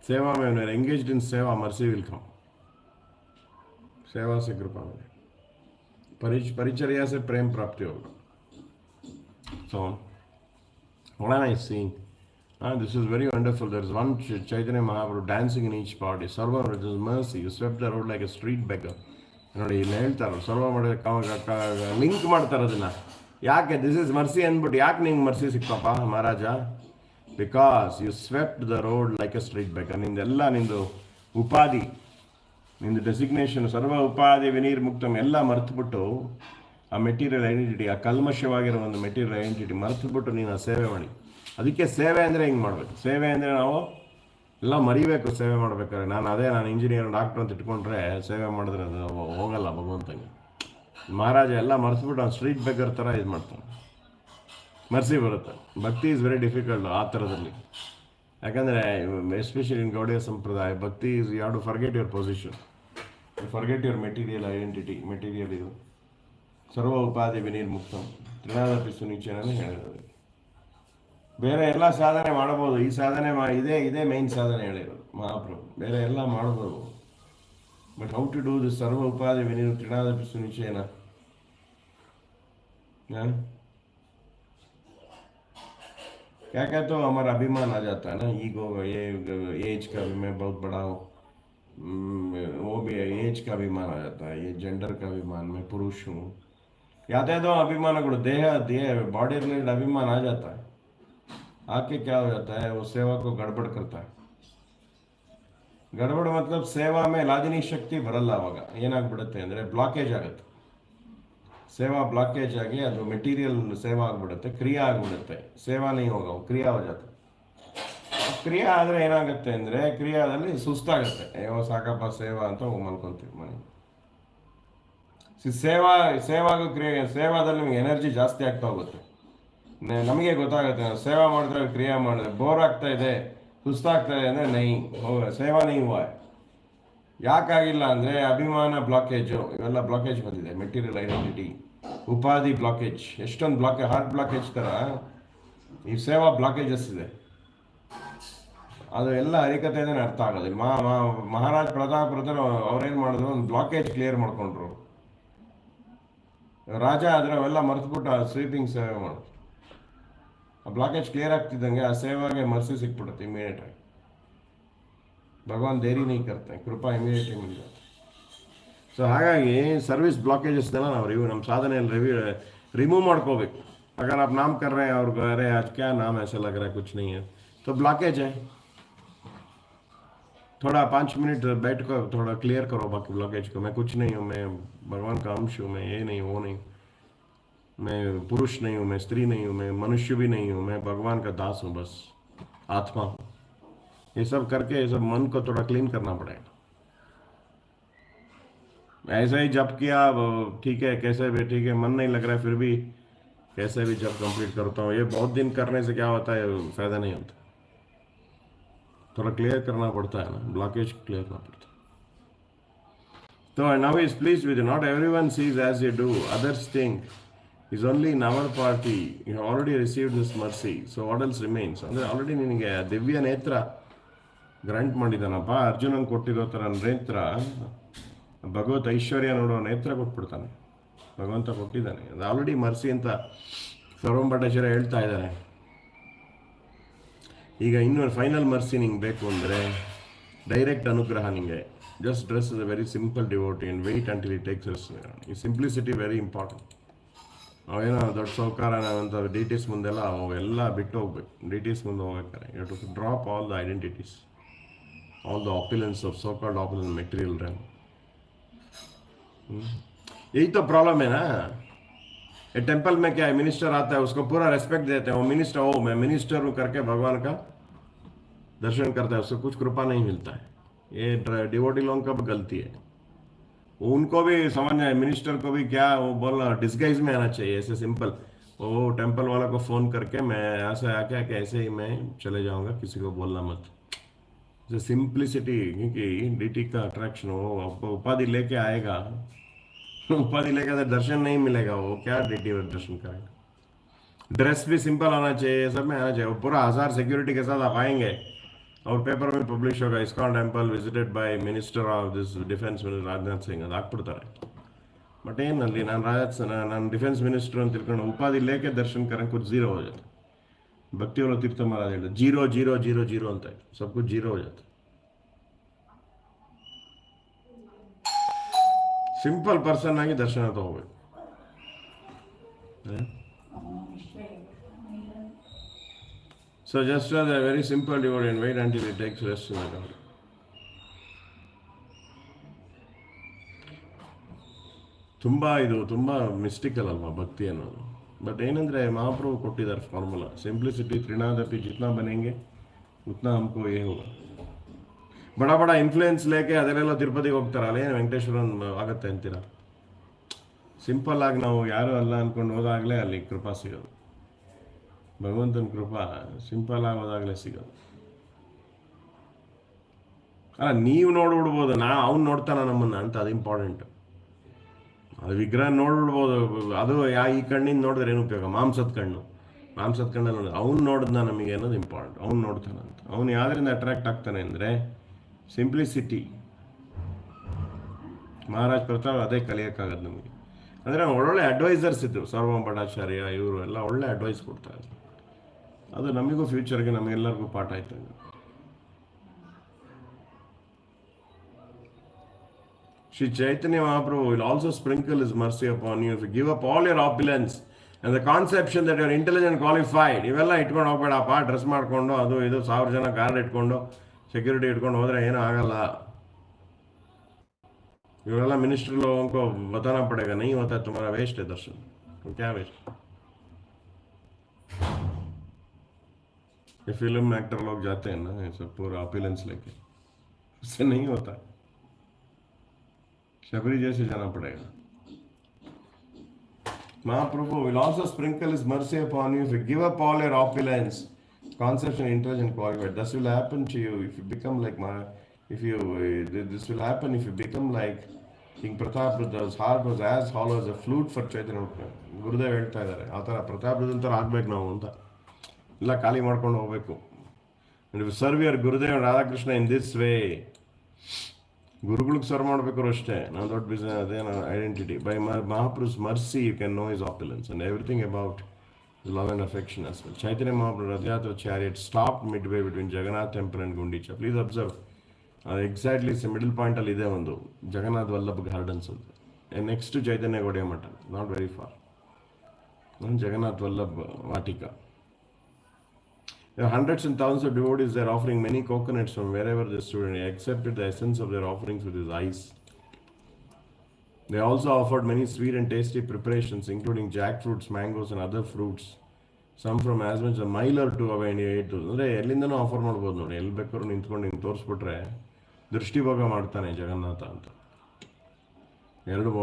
ಸೇವಾ में engaged in सेवा, mercy will come. सेवा से कृपा मिलेगा, परिचर्या से प्रेम प्राप्ति होगा. So what am I seeing? This is very wonderful. There is one Chaitanya Mahaprabhu dancing in each party. Sarva, it is mercy. You swept the road like a street beggar. ನೋಡಿ ಇಲ್ಲಿ ಹೇಳ್ತಾರೆ, ಸರ್ವ ಮಾಡಿ ಲಿಂಕ್ ಮಾಡ್ತಾರೆ ಅದನ್ನು. ಯಾಕೆ this is mercy ಅಂದ್ಬಿಟ್ಟು ಯಾಕೆ ನಿಂಗೆ ಮರ್ಸಿ ಸಿಕ್ತಪ್ಪ Maharaja? Because you swept the road like a street beggar. ನಿಂದೆಲ್ಲ ನಿಂದು ಉಪಾಧಿ, ನಿಂದು ಡೆಸಿಗ್ನೇಷನ್, ಸರ್ವ ಉಪಾಧಿ ವಿನೀರ್ ಮುಕ್ತಮ್ ಎಲ್ಲ ಮರೆತುಬಿಟ್ಟು, ಆ ಮೆಟೀರಿಯಲ್ ಐಡೆಂಟಿಟಿ, ಆ ಕಲ್ಮಶವಾಗಿರೋ ಒಂದು ಮೆಟೀರಿಯಲ್ ಐಡೆಂಟಿಟಿ ಮರೆತುಬಿಟ್ಟು ನೀನು ಆ ಸೇವೆ ಮಾಡಿ. ಅದಕ್ಕೆ ಸೇವೆ ಅಂದರೆ ಹಿಂಗೆ ಮಾಡಬೇಕು. ಸೇವೆ ಅಂದರೆ ನಾವು ಎಲ್ಲ ಮರಿಬೇಕು ಸೇವೆ ಮಾಡ್ಬೇಕಾದ್ರೆ. ನಾನು ಇಂಜಿನಿಯರ್ ಡಾಕ್ಟ್ರ್ ಅಂತ ಇಟ್ಕೊಂಡ್ರೆ ಸೇವೆ ಮಾಡಿದ್ರೆ ಅದು ಹೋಗಲ್ಲ ಭಗವಂತಂಗೆ. ಮಹಾರಾಜ ಎಲ್ಲ ಮರೆಸ್ಬಿಟ್ಟು ಅವ್ನು ಸ್ಟ್ರೀಟ್ ಬೆಗರ್ ಥರ ಇದು ಮಾಡ್ತಾನೆ. ಮರ್ಸಿ ಬರುತ್ತೆ. ಭಕ್ತಿ ಈಸ್ ವೆರಿ ಡಿಫಿಕಲ್ಟ್ ಆ ಥರದಲ್ಲಿ. ಯಾಕಂದರೆ especially in Gaudiya sampradaya, bhakti is you have to forget your position, you forget your material identity. Material ಇದು ಸರ್ವ ಉಪಾಧಿ ವಿನೀರ್ ಮುಕ್ತಂ ತ್ರಿನಾದಪಿ ಸುನಿಚೇನೇ ಹೇಳಿರೋದು. ಬೇರೆ ಎಲ್ಲ ಸಾಧನೆ ಮಾಡಬಹುದು, ಈ ಸಾಧನೆ ಇದೇ ಮೈನ್ ಸಾಧನೆ ಹೇಳಿರೋದು ಮಹಾಪ್ರಭು. ಬೇರೆ ಎಲ್ಲ ಮಾಡಬಹುದು, but how to do this ಸರ್ವ ಉಪಾಧಿ ವಿನೀರ್ ತ್ರಿನಾದಪಿ ಸುನಿಚೇನ. क्या कहते हो, हमारा अभिमान आ जाता है ना, ईगो, ये एज का भी मैं बहुत बड़ा हूँ, वो भी एज का अभिमान आ जाता है, ये जेंडर का अभिमान, मैं पुरुष हूँ, याद दो अभिमान को देह बॉडी रिलेटेड अभिमान आ जाता है. आके क्या हो जाता है, वो सेवा को गड़बड़ करता है. ಗಡಬಡ ಮತ್ಲಬ್ ಸೇವಾ ಮೇಲೆ ಲಾದಿನಿ ಶಕ್ತಿ ಬರಲ್ಲ. ಅವಾಗ ಏನಾಗ್ಬಿಡುತ್ತೆ ಅಂದರೆ ಬ್ಲಾಕೇಜ್ ಆಗುತ್ತೆ. ಸೇವಾ ಬ್ಲಾಕೇಜ್ ಆಗಿ ಅದು ಮೆಟೀರಿಯಲ್ ಸೇವಾ ಆಗಿಬಿಡುತ್ತೆ, ಕ್ರಿಯಾ ಆಗಿಬಿಡುತ್ತೆ. ಸೇವಾ ನೀ ಹೋಗ ಕ್ರಿಯಾ हो जाता. ಕ್ರಿಯಾ ಆದರೆ ಏನಾಗುತ್ತೆ ಅಂದರೆ ಕ್ರಿಯಾದಲ್ಲಿ ಸುಸ್ತಾಗುತ್ತೆ. ಅಯ್ಯೋ ಸಾಕಪ್ಪ ಸೇವಾ ಅಂತ ಹೋಗಿ ಮಲ್ಕೊಂತೀವಿ ಮನೆ. ಸೇವಾಗೂ ಸೇವಾದಲ್ಲಿ ನಿಮಗೆ ಎನರ್ಜಿ ಜಾಸ್ತಿ ಆಗ್ತಾ ಹೋಗುತ್ತೆ. ನಮಗೆ ಗೊತ್ತಾಗುತ್ತೆ, ನಾವು ಸೇವಾ ಮಾಡಿದ್ರೆ ಕ್ರಿಯಾ ಮಾಡಿದ್ರೆ ಬೋರ್ ಆಗ್ತಾ ಇದೆ, ಸುಸ್ತಾಗ್ತಾ ಇದೆ ಅಂದರೆ ಸೇವಾ ನೈ ಹುವಾ. ಯಾಕಾಗಿಲ್ಲ ಅಂದರೆ ಅಭಿಮಾನ ಬ್ಲಾಕೇಜು, ಇವೆಲ್ಲ ಬ್ಲಾಕೇಜ್ ಬಂದಿದೆ. ಮೆಟೀರಿಯಲ್ ಐಡೆಂಟಿಟಿ, ಉಪಾಧಿ ಬ್ಲಾಕೇಜ್, ಎಷ್ಟೊಂದು ಹಾರ್ಟ್ ಬ್ಲಾಕೇಜ್ ಥರ ಈ ಸೇವಾ ಬ್ಲಾಕೇಜಸ್ ಇದೆ. ಅದು ಎಲ್ಲ ಹರಿಕತೆಯಿಂದನೇ ಅರ್ಥ ಆಗೋದಿಲ್ಲ. ಮಹಾರಾಜ್ ಪ್ರತಾಪರುದ್ರ ಅವ್ರೇನು ಮಾಡಿದ್ರು, ಒಂದು ಬ್ಲಾಕೇಜ್ ಕ್ಲಿಯರ್ ಮಾಡ್ಕೊಂಡ್ರು. ರಾಜ ಆದರೆ ಅವೆಲ್ಲ ಮರೆತುಬಿಟ್ಟು ಆ ಸ್ವೀಪಿಂಗ್ ಸೇವೆ ಮಾಡಿದ್ರು. ಆ ಬ್ಲಾಕೇಜ್ ಕ್ಲಿಯರ್ ಆಗ್ತಿದ್ದಂಗೆ ಆ ಸೇವಾಗೆ ಮರ್ಸಿ ಸಿಕ್ಬಿಡುತ್ತೆ ಇಮಿಡಿಯೇಟಾಗಿ. ಭಗವಾನ್ ದೇರಿ ನೀ ಕರ್ತಾನೆ, ಕೃಪಾ ಇಮಿಡಿಯೇಟ್ಲಿ ಮಿಲ್ ಜಾತೆ. ಸೊ ಹಾಗಾಗಿ ಸರ್ವಿಸ್ ಬ್ಲಾಕೇಜಸ್ನೆಲ್ಲ ನಾವು ನಮ್ಮ ಸಾಧನೆಯಲ್ಲಿ रिमूव ಮಾಡ್ಕೋಬೇಕು. अगर आप नाम कर रहे हैं और कह रहे हैं आज क्या नाम ऐसा लग रहा है कुछ नहीं है, तो ब्लॉकेज है. थोड़ा 5 मिनट बैठ कर थोड़ा क्लियर करो बाकी ब्लॉकेज को. मैं कुछ नहीं हूँ, मैं भगवान का अंश हूँ, मैं ये नहीं वो नहीं, मैं पुरुष नहीं हूँ, मैं स्त्री नहीं हूँ, मैं मनुष्य भी नहीं हूँ, मैं भगवान का दास हूँ, बस आत्मा हूँ. ये सब करके ये सब मन को थोड़ा क्लीन करना पड़ेगा. ऐसा ही जप किया ठीक है, कैसे भी ठीक है, मन नहीं लग रहा है फिर भी कैसे भी जब कंप्लीट करता हूँ. ये बहुत दिन करने से क्या होता है, फायदा नहीं होता. थोड़ा क्लियर करना पड़ता है ना, ब्लॉकेज क्लियर करना पड़ता है. तो now he is pleased with you. Not everyone sees as you do. Others think is only in our party. You have already received this mercy. So what else remains? ಅಂದರೆ already ನಿನಗೆ ದಿವ್ಯ ನೇತ್ರ grant ಮಾಡಿದ್ದಾನಪ್ಪ. ಅರ್ಜುನನ್ ಕೊಟ್ಟಿರೋ ಥರ ನೇತ್ರ, ಭಗವತ್ ಐಶ್ವರ್ಯ ನೋಡೋ ನೇತ್ರ ಕೊಟ್ಬಿಡ್ತಾನೆ, ಭಗವಂತ ಕೊಟ್ಟಿದ್ದಾನೆ. ಅದು ಆಲ್ರೆಡಿ ಮರ್ಸಿ ಅಂತ ಸರ್ವಂ ಭಟ್ಟಾಚಾರ್ಯ ಹೇಳ್ತಾ ಇದ್ದಾರೆ. ಈಗ ಇನ್ನೂ ಫೈನಲ್ ಮರ್ಸಿ ನಿಂಗೆ ಬೇಕು ಅಂದರೆ ಡೈರೆಕ್ಟ್ ಅನುಗ್ರಹ ನಿಂಗೆ. Just dress is a very simple devotee and wait until it takes rest. ಈ ಸಿಂಪ್ಲಿಸಿಟಿ ವೆರಿ ಇಂಪಾರ್ಟೆಂಟ್. ಅವೇನೋ ದೊಡ್ಡ ಸೌಕಾರ ಅಂತ ಡಿಟೀಸ್ ಮುಂದೆಲ್ಲ ಅವೆಲ್ಲ ಬಿಟ್ಟು ಹೋಗ್ಬೇಕು. ಡಿಟೀಸ್ ಮುಂದೆ ಹೋಗ್ಬೇಕಾರೆ you to drop all the identities, all the opulence of so-called opulence material realm. यही तो प्रॉब्लम है ना. ये टेम्पल में क्या है, मिनिस्टर आता है उसको पूरा रेस्पेक्ट देते हैं, वो मिनिस्टर हो मैं मिनिस्टर हूँ करके भगवान का दर्शन करता है, उसको कुछ कृपा नहीं मिलता है. ये डिवोटी लोगों का भी गलती है. उनको भी समझना है, मिनिस्टर को भी क्या वो बोलना डिस्गाइज में आना चाहिए, ऐसे सिंपल. वो टेम्पल वाला को फ़ोन करके मैं ऐसे आके कि ऐसे ही मैं चले जाऊंगा, किसी को बोलना मत. सिंप्लिसिटी, क्योंकि डीटी का अट्रैक्शन, वो आपको उपाधि लेके आएगा, उपाधि लेके तो दर्शन नहीं मिलेगा, वो क्या डीटी में दर्शन करेगा. ड्रेस भी सिंपल आना चाहिए, सब में आना चाहिए. वो पूरा 1000 सिक्योरिटी के साथ आप आएंगे और पेपर में पब्लिश होगा, ISKCON temple visited by minister of this defence minister Rajnath Singh ಅದು ಹಾಕ್ಬಿಡ್ತಾರೆ. ಬಟ್ ಏನಲ್ಲಿ ನಾನು ಡಿಫೆನ್ಸ್ ಮಿನಿಸ್ಟರ್ ಅಂತ ತಿಳ್ಕೊಂಡು ಉಪಾಧಿ ಲೇಕೆ ದರ್ಶನ್ ಕರೆಂಗೆ कुछ जीरो हो जाता. भक्ति वाला तीर्थ महाराज ಹೇಳಿದ್ರು 0 ಅಂತ सब कुछ जीरो हो जाता. ಸಿಂಪಲ್ ಪರ್ಸನ್ ಆಗಿ ದರ್ಶನ ತಗೋಬೇಕು. So just as a very simple devotee and wait until he takes rest in the God. ತುಂಬ ಮಿಸ್ಟಿಕಲ್ ಅಲ್ವಾ ಭಕ್ತಿ ಅನ್ನೋದು. ಬಟ್ ಏನಂದರೆ ಮಹಾಪ್ರಭು ಕೊಟ್ಟಿದ್ದಾರೆ ಫಾರ್ಮುಲಾ, ಸಿಂಪ್ಲಿಸಿಟಿ ತ್ರಿನಾದಪಿ ಜಿತ್ನಾ ಬನೆಂಗೆ ಉತ್ನಾ ಹಮ್ಕೋ ಯೇ ಹೋಗಾ. ಬಡ ಇನ್ಫ್ಲೂಯೆನ್ಸ್ ಲೇಕೆ ಅದನ್ನೆಲ್ಲ ತಿರುಪತಿಗೆ ಹೋಗ್ತಾರಲ್ಲ, ಏನು ವೆಂಕಟೇಶ್ವರನ್ ಆಗತ್ತೆ ಅಂತೀರ. ಸಿಂಪಲ್ ಆಗಿ ನಾವು ಯಾರು ಅಲ್ಲ ಅಂದ್ಕೊಂಡು ಹೋದಾಗಲೇ ಅಲ್ಲಿ ಕೃಪಾ ಸಿಗೋದು, ಭಗವಂತನ ಕೃಪಾ ಸಿಂಪಲ್ ಆಗಿ ಹೋದಾಗಲೇ ಸಿಗೋದು. ಅಲ್ಲ ನೀವು ನೋಡ್ಬಿಡ್ಬೋದು, ಅವ್ನು ನೋಡ್ತಾನ ನಮ್ಮನ್ನು ಅಂತ, ಅದು ಇಂಪಾರ್ಟೆಂಟ್. ಅದು ವಿಗ್ರಹ ನೋಡ್ಬಿಡ್ಬೋದು, ಅದು ಈ ಕಣ್ಣಿಂದ ನೋಡಿದ್ರೆ ಏನು ಉಪಯೋಗ, ಮಾಂಸದ ಕಣ್ಣಲ್ಲಿ ನೋಡಿ ಅವ್ನು ನೋಡಿದ್ನ ನಮಗೆ ಅನ್ನೋದು ಇಂಪಾರ್ಟೆಂಟ್. ಅವ್ನು ನೋಡ್ತಾನಂತ, ಅವ್ನು ಯಾವುದರಿಂದ ಅಟ್ರಾಕ್ಟ್ ಆಗ್ತಾನೆ ಅಂದರೆ ಸಿಂಪ್ಲಿಸಿಟಿ. ಮಹಾರಾಜ್ ಪ್ರತಾಪ್ ಅದೇ ಕಲಿಯೋಕ್ಕಾಗದು ನಮಗೆ. ಅಂದರೆ ಒಳ್ಳೊಳ್ಳೆ ಅಡ್ವೈಸರ್ಸ್ ಇದ್ದರು, ಸಾರ್ವಭೌಮ ಭಟ್ಟಾಚಾರ್ಯ ಇವರು ಎಲ್ಲ ಒಳ್ಳೆ ಅಡ್ವೈಸ್ ಕೊಡ್ತಾಯಿದ್ರು. ಅದು ನಮಗೂ ಫ್ಯೂಚರ್ಗೆ ನಮಗೆಲ್ಲರಿಗೂ ಪಾಠ ಆಯ್ತು. Sri Chaitanya Mahaprabhu will also sprinkle his mercy upon you if you give up all your opulence and the conception that you are intelligent qualified. ಇವೆಲ್ಲ ಇಟ್ಕೊಂಡು ಹೋಗ್ಬೇಡಪ್ಪ, ಡ್ರೆಸ್ ಮಾಡಿಕೊಂಡು ಅದು ಇದು 1000 ಜನ ಗಾರ್ಡ್ ಇಟ್ಕೊಂಡು ಸೆಕ್ಯೂರಿಟಿ ಇಟ್ಕೊಂಡು ಹೋದರೆ ಏನೂ ಆಗಲ್ಲ. ಇವರೆಲ್ಲ मिनिस्टर लोगों को बताना पड़ेगा, नहीं होता तुम्हारा वेस्ट है दर्शन. क्या वेस्ट? ये फिल्म एक्टर लोग जाते हैं ना ऐसा पूरा ऑपुलेंस लेके, उससे नहीं होता. शबरी जैसे जाना पड़ेगा. Mahaprabhu will also sprinkle his mercy upon you if you give up all your opulence, conception, intelligence, qualified. This will happen to you if you become like this will happen if you become like King Prataparudra. His heart was as hollow as a flute for Chaitanya. Gurudev ಹೇಳ್ತಾ ಇದ್ದಾರೆ, ಆ ಥರ ಪ್ರತಾಪರುದ್ರ ಥರ ಆಗ್ಬೇಕು ನಾವು ಅಂತ, ಎಲ್ಲ ಖಾಲಿ ಮಾಡ್ಕೊಂಡು ಹೋಗ್ಬೇಕು. Serve your Gurudev Radhakrishna in this way. ಗುರುಗಳಿಗೆ ಸರ್ವ್ ಮಾಡಬೇಕಾದ್ರು ಅಷ್ಟೇ, ನಾವು ದೊಡ್ಡ ಬಿಸ್ನೆಸ್ ಅದೇನು identity. By Mahaprabhu's mercy you can know his opulence and everything about love and affection as well. Chaitanya Mahaprabhu Rathayatra chariot stopped midway between Jagannath temple and Gundicha. Please observe, exactly middle ಪಾಯಿಂಟಲ್ಲಿ ಇದೆ ಒಂದು Jagannath Vallabha gardens ಅಂತ. Next Chaitanya Gaudiya Math, not very far. Jagannath Vallabha Vatika. Hundreds and thousands of devotees are offering many coconuts from wherever they stood, and he accepted the essence of their offerings with his eyes. They also offered many sweet and tasty preparations, including jackfruits, mangoes, and other fruits. Some from as much as a mile or two away, and he ate those. ಅಂದರೆ ಎಲ್ಲಿಂದನೂ offer ಮಾಡ್ಬೋದು ನೋಡಿ, ಎಲ್ಲಿ ಬೇಕಾದ್ರೂ ನಿಂತ್ಕೊಂಡು ಹಿಂಗೆ ತೋರಿಸ್ಬಿಟ್ರೆ ದೃಷ್ಟಿಭೋಗ ಮಾಡ್ತಾನೆ ಜಗನ್ನಾಥ ಅಂತ.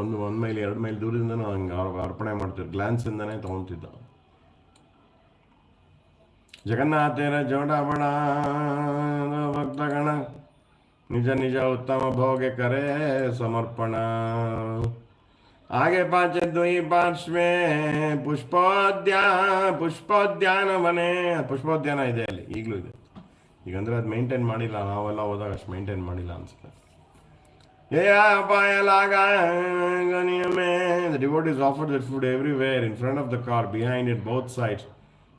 ಒಂದು ಮೈಲ್ 2 ಮೈಲ್ ದೂರದಿಂದನೂ ಹಂಗೆ ಅರ್ಪಣೆ ಮಾಡ್ತಿದ್ರು, ಗ್ಲಾನ್ಸಿಂದನೇ ತೊಗೊತಿದ್ದ. ಜಗನ್ನಾಥೇನ ಜೋಡಾಬಣ ಭಕ್ತಗಣ ನಿಜ ನಿಜ ಉತ್ತಮ ಭೋಗೆ ಕರೆ ಸಮರ್ಪಣ. ಆಗೆ ಪಾಚೆ ದ್ವಯಿ ಪಾರ್ಶ್ವೇ ಪುಷ್ಪೋದ್ಯಾನ ಮನೆ. ಪುಷ್ಪೋದ್ಯಾನ ಇದೆ ಅಲ್ಲಿ, ಈಗಲೂ ಇದೆ. ಈಗಂದ್ರೆ ಅದು ಮೇಂಟೈನ್ ಮಾಡಿಲ್ಲ, ನಾವೆಲ್ಲ ಹೋದಾಗ ಅಷ್ಟು ಮೇಂಟೈನ್ ಮಾಡಿಲ್ಲ ಅನ್ಸುತ್ತೆ. The devotees offered their food everywhere, in front of the car, behind it, both sides,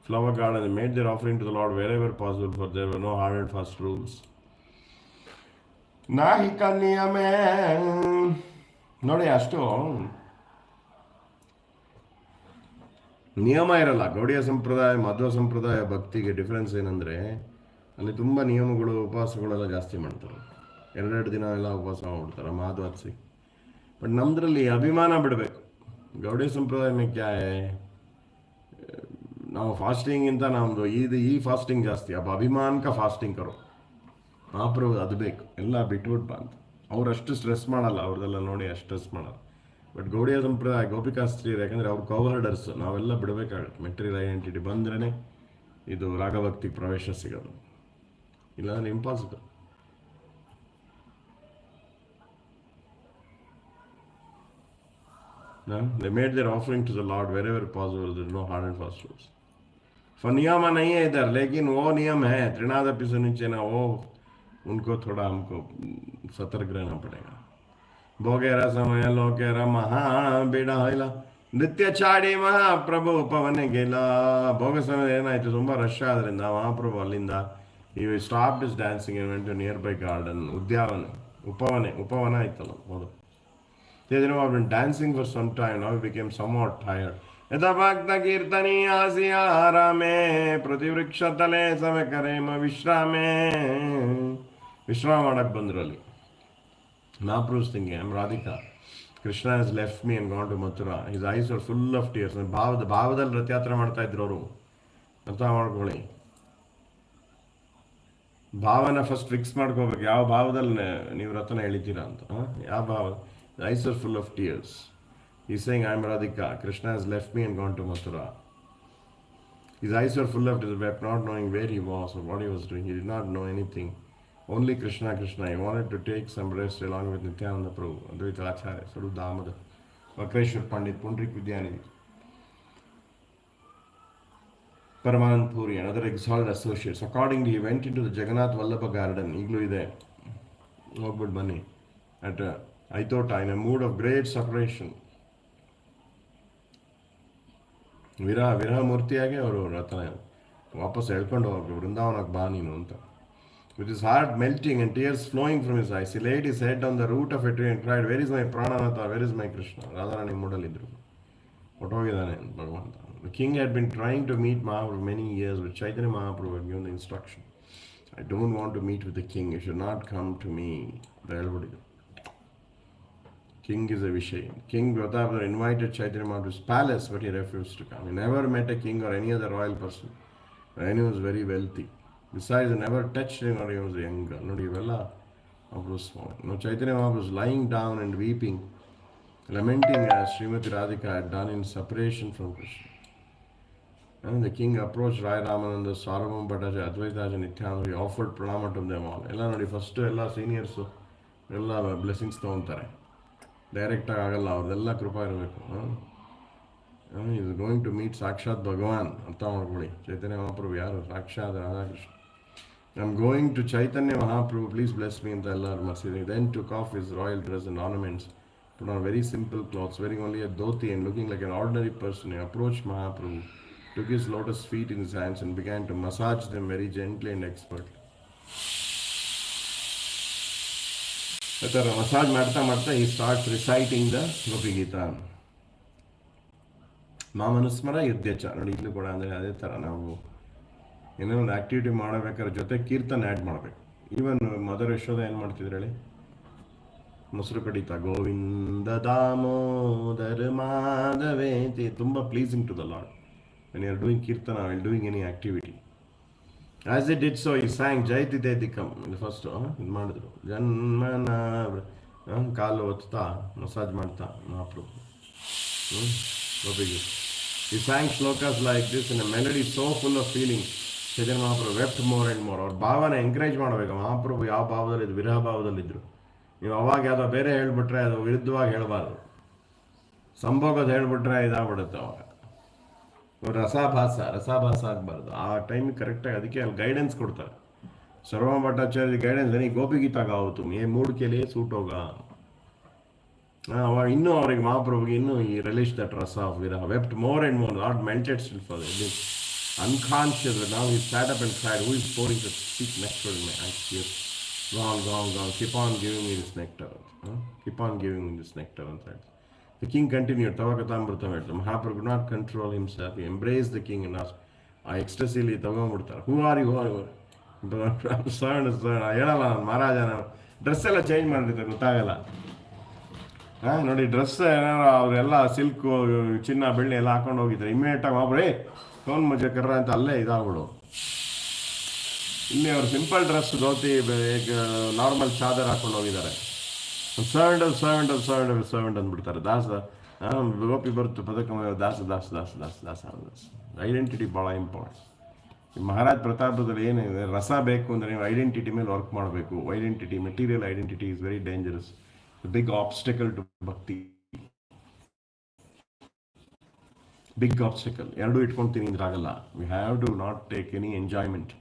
flower garden. They made their offering to the Lord wherever possible, for there were no hard and fast rules. Nahi kaniyame. ನೋಡಿ ಅಷ್ಟು ನಿಯಮ ಇರಲ್ಲ. ಗೌಡಿಯ ಸಂಪ್ರದಾಯ, ಮಾಧವ ಸಂಪ್ರದಾಯ ಭಕ್ತಿಗೆ difference ಏನಂದರೆ, ಅಲ್ಲಿ ತುಂಬ ನಿಯಮಗಳು, ಉಪವಾಸಗಳೆಲ್ಲ ಜಾಸ್ತಿ ಮಾಡ್ತಾರೆ. 2 ದಿನ ಎಲ್ಲ ಉಪವಾಸ ಮಾಡ್ಬಿಡ್ತಾರೆ ಮಾಧವತ್ಸಿ. ಬಟ್ ನಮ್ಮದ್ರಲ್ಲಿ ಅಭಿಮಾನ ಬಿಡಬೇಕು. ಗೌಡಿಯ ಸಂಪ್ರದಾಯ ಮೇ ಕ್ಯಾ ಹೈ, ನಾವು ಫಾಸ್ಟಿಂಗಿಂತ ನಮ್ಮದು ಈ ಫಾಸ್ಟಿಂಗ್ ಜಾಸ್ತಿ. ಅಭಿಮಾನ ಕ ಫಾಸ್ಟಿಂಗ್ ಕರೋ. ಮಹಾಪ್ರಭು ಅದು ಬೇಕು, ಎಲ್ಲ ಬಿಟ್ಬಿಟ್ಟು ಬಾ ಅಂತ. ಅವ್ರು ಅಷ್ಟು ಸ್ಟ್ರೆಸ್ ಮಾಡಲ್ಲ, ಅವ್ರದ್ದೆಲ್ಲ ನೋಡಿ ಅಷ್ಟು ಸ್ಟ್ರೆಸ್ ಮಾಡಲ್ಲ. ಬಟ್ ಗೌಡಿಯ ಸಂಪ್ರದಾಯ ಗೋಪಿಕಾಸ್ತ್ರೀಯರು, ಯಾಕಂದರೆ ಅವ್ರು ಕವರ್ಡರ್ಸ್, ನಾವೆಲ್ಲ ಬಿಡಬೇಕಾಗುತ್ತೆ. ಮೆಟೀರಿಯಲ್ ಐಡೆಂಟಿಟಿ ಬಂದ್ರೇ ಇದು ರಾಗಭಕ್ತಿಗೆ ಪ್ರವೇಶ ಸಿಗೋದು, ಇಲ್ಲಾಂದ್ರೆ impossible. They made their offering to the Lord wherever possible. There is no hard and fast rules. नियम नहीं है इधर, लेकिन वो नियम है त्रिनादपि सुनिचे ना, वो उनको थोड़ा हमको सतर्क रहना पड़ेगा. भोगेर समय लोकेर महा बिड़ा ಹೊಯ್ಲ ನೃತ್ಯ ಚಾಡಿ ಮಹಾಪ್ರಭು ಪವನೆ ಗೆಲ್ಲ. ಭೋಗ ಸಮಯ ಏನಾಯಿತು, ತುಂಬ ರಶ್ ಆದ್ರಿಂದ ಮಹಾಪ್ರಭು ಅಲ್ಲಿಂದ ಈ stop his dancing and went to nearby garden, ಉದ್ಯಾವನ, ಉಪವನ ಆಯ್ತಲ್ಲ ಮೊದಲು. They have been dancing for some time. Now he became somewhat tired. यदा भक्त कीर्तनी आसिया रामे प्रतिवृक्ष तले सवे करेम विश्रामे. ವಿಶ್ರಾಮ ಮಾಡಕ್ಕೆ ಬಂದರು ಅಲ್ಲಿ. Mahaprabhu's thinking, I'm Radhika. Krishna has left me and gone to Mathura. His eyes are full of tears. ಭಾವದಲ್ಲಿ ರಥಯಾತ್ರೆ ಮಾಡ್ತಾ ಇದ್ರು ಅವರು. ಅರ್ಥ ಮಾಡ್ಕೊಳ್ಳಿ. ಭಾವನ ಫಸ್ಟ್ ಫಿಕ್ಸ್ ಮಾಡ್ಕೋಬೇಕು. ಯಾವ ಭಾವದಲ್ಲಿ ನೀವು ರಥನ ಎಳಿತೀರಾ ಅಂತ. ಯಾವ ಭಾವ? The eyes are full of tears. He's saying, I'm Radhika. Krishna has left me and gone to Mathura. His eyes were full of tears, not knowing where he was or what he was doing. He did not know anything. Only Krishna, Krishna. He wanted to take some rest along with Nityananda Prabhu, Advaita Acharya, Sadhu Damodar, Vakreshwar Pandit, Pundrik Vidyanidhi, Paramanand Puri, and other exalted associates. Accordingly, he went into the Jagannath Vallabha garden. Iglu ide. Hogbud bani. At Aitota, in a mood of great separation. ವಿರಹ ಮೂರ್ತಿಯಾಗಿ ಅವರು ರಥನ ವಾಪಸ್ ಎಳ್ಕೊಂಡು ಹೋಗಿ ವೃಂದಾವನಕ್ಕೆ ಬಾ ನೀನು ಅಂತ. With his heart melting and tears flowing from his eyes, he laid his head on the root of a tree and cried, Where is my Prananatha? Where is my Krishna? Radharani ಮೂಡಲಿದ್ರು, ಹೊಟ್ಟೋಗಿದ್ದಾನೆ ಭಗವಂತ. The king had been trying to meet Mahaprabhu for many years, but Chaitanya Mahaprabhu had given the instruction, I don't want to meet with the king, you should not come to me. ಹೇಳ್ಬಿಟ್ಟಿದ್ರು. King is a Vishay. King Prataparudra invited Chaitanya Mahaprabhu to his palace, but he refused to come. He never met a king or any other royal person. And he was very wealthy. Besides, he never touched him or he was younger. No, Chaitanya Mahaprabhu was lying down and weeping, lamenting as Srimati Radhika had done in separation from Krishna. And the king approached Rai Ramananda, Sarvabhauma Bhattacharya, Advaita Nityananda. He offered pranama to them all. Ella nodi first ella seniors ella blessings ತಗೊಂತಾರೆ. ಡೈರೆಕ್ಟಾಗಿ ಆಗಲ್ಲ, ಅವ್ರದ್ದೆಲ್ಲ ಕೃಪಾ ಇರಬೇಕು. Is going to meet ಸಾಕ್ಷಾತ್ ಭಗವಾನ್. ಅರ್ಥ ಮಾಡ್ಕೊಳ್ಳಿ. ಚೈತನ್ಯ ಮಹಾಪ್ರಭು ಯಾರು? ಸಾಕ್ಷಾತ್ Radhakrishna. I am going to Chaitanya Mahaprabhu, please bless me ಅಂತ ಎಲ್ಲರೂ ಮರ್ಸಿದ್ರು. Then took off his royal dress and ornaments, put on very simple clothes, wearing only a dhoti and looking like an ordinary person. He approached Mahaprabhu, took his lotus feet in his hands and began to massage them very gently and expertly. ಆ ಥರ massage ಮಾಡ್ತಾ ಮಾಡ್ತಾ ಈ starts reciting the Gopi Gita. ಮಾಮನುಸ್ಮರ ಯುದ್ಧಚ ನೋಡಿ, ಇಲ್ಲೂ ಕೂಡ ಅಂದರೆ ಅದೇ ಥರ ನಾವು ಏನೋ ಒಂದು ಆ್ಯಕ್ಟಿವಿಟಿ ಮಾಡಬೇಕಾದ್ರೆ ಜೊತೆ ಕೀರ್ತನ ಆ್ಯಡ್ ಮಾಡಬೇಕು. ಈವನ್ ಮದರ್ ಯಶೋಧ ಏನು ಮಾಡ್ತಿದ್ರು ಹೇಳಿ, ಮೊಸರು ಕಡಿತಾ ಗೋವಿಂದ ದಾಮೋದರ ಮಾಧವೇತಿ, ತುಂಬ pleasing to the Lord when you are doing kirtan, well doing any activity. As he did so, he sang Jaiti Dedikam. First ಇದು ಮಾಡಿದ್ರು, ಜನ್ಮನ ಕಾಲು ಒತ್ತಾ ಮಸಾಜ್ ಮಾಡ್ತಾ ಮಹಾಪ್ರಭು ಗೋಪಿಗೆ. He sang shlokas like this in a melody so full of feeling. Chaitanya Mahaprabhu wept more and more. ಅವ್ರ ಭಾವನ encourage ಮಾಡಬೇಕು. ಮಹಾಪ್ರಭು ಯಾವ ಭಾವದಲ್ಲಿದ್ದು, ವಿರಹ ಭಾವದಲ್ಲಿದ್ದರು. ನೀವು ಅವಾಗ ಯಾವುದೋ ಬೇರೆ ಹೇಳ್ಬಿಟ್ರೆ ಅದು ವಿರುದ್ಧವಾಗಿ ಹೇಳಬಾರ್ದು. ಸಂಭೋಗದ ಹೇಳ್ಬಿಟ್ರೆ ಇದಾಗ್ಬಿಡುತ್ತೆ. ಅವಾಗ ರಸಾಭಾಸ ಆಗಬಾರ್ದು. ಆ ಟೈಮಿಗೆ ಕರೆಕ್ಟಾಗಿ ಅದಕ್ಕೆ ಅಲ್ಲಿ ಗೈಡೆನ್ಸ್ ಕೊಡ್ತಾರೆ. ಸರ್ವಭೌಮ ಭಟ್ಟಾಚಾರ್ಯ ಗೈಡೆನ್ಸ್ ನನಗೆ ಗೋಪಿಗೀತಾ ಗಾವು ತುಮ್ ಏ ಮೂಡ್ ಕೇಳಿ ಸೂಟ್ ಹೋಗ. ಅವಾಗ ಇನ್ನೂ ಅವ್ರಿಗೆ ಮಹಾಪ್ರಭುಗೆ ಇನ್ನೂ ಈ ರಿಲೀಸ್ ದಟ್ ರಸ ಆಫ್ ವಿರಹ. Wept more and more, not melted still for this unconscious. Now he sat up and cried, who is pouring the sweet nectar in my eyes? Yes. Gone. Keep on giving me this nectar. Keep on giving me this nectar. The king continued, Tava Kathamritam. Mahaprabhu could not control himself. He embraced the king and asked, ಆ ಎಕ್ಸ್ಟ್ರೆಸಿಲಿ ತಗೊಂಡ್ಬಿಡ್ತಾರೆ, who are you sir ಹೇಳಲ್ಲ ನಾನು ಮಹಾರಾಜ, ನಾನು dress ಎಲ್ಲ change ಮಾಡಿರ್ತಾರೆ ಗೊತ್ತಾಗಲ್ಲ. ಹಾಂ ನೋಡಿ, dress ಏನಾರು ಅವರೆಲ್ಲ ಸಿಲ್ಕು ಚಿನ್ನ ಬೆಳ್ಳಿ ಎಲ್ಲ ಹಾಕೊಂಡು ಹೋಗಿದ್ದಾರೆ. ಇಮಿಡಿಯೇಟಾಗಿ ಒಬ್ಬರೇ ಕೌನ್ ಮಜೆ ಕರ್ರ ಅಂತ ಅಲ್ಲೇ ಇದಾಗ್ಬಿಡು. ಇಲ್ಲಿ ಅವ್ರು ಸಿಂಪಲ್ ಡ್ರೆಸ್ ಧೋತಿ ನಾರ್ಮಲ್ ಚಾದರ್ ಹಾಕೊಂಡು ಹೋಗಿದ್ದಾರೆ. ಸರ್ವೆಂಟ್ ಅಂದ್ಬಿಡ್ತಾರೆ. ದಾಸ ಗೋಪಿ ಬರ್ತು ಪದಕ ದಾಸ ದಾಸ ದಾಸ ದಾಸ ದಾಸ ದಾಸ. ಐಡೆಂಟಿಟಿ ಭಾಳ ಇಂಪಾರ್ಟೆಂಟ್. ಈ ಮಹಾರಾಜ್ ಪ್ರತಾಪದಲ್ಲಿ ಏನಿದೆ, ರಸ ಬೇಕು ಅಂದರೆ ನೀವು ಐಡೆಂಟಿಟಿ ಮೇಲೆ ವರ್ಕ್ ಮಾಡಬೇಕು. Identity, material identity is very dangerous, big obstacle to bhakti. Big obstacle. ಎರಡೂ ಇಟ್ಕೊಳ್ತೀನಿ ಅಂದ್ರೆ ಆಗಲ್ಲ. We have to not take any enjoyment,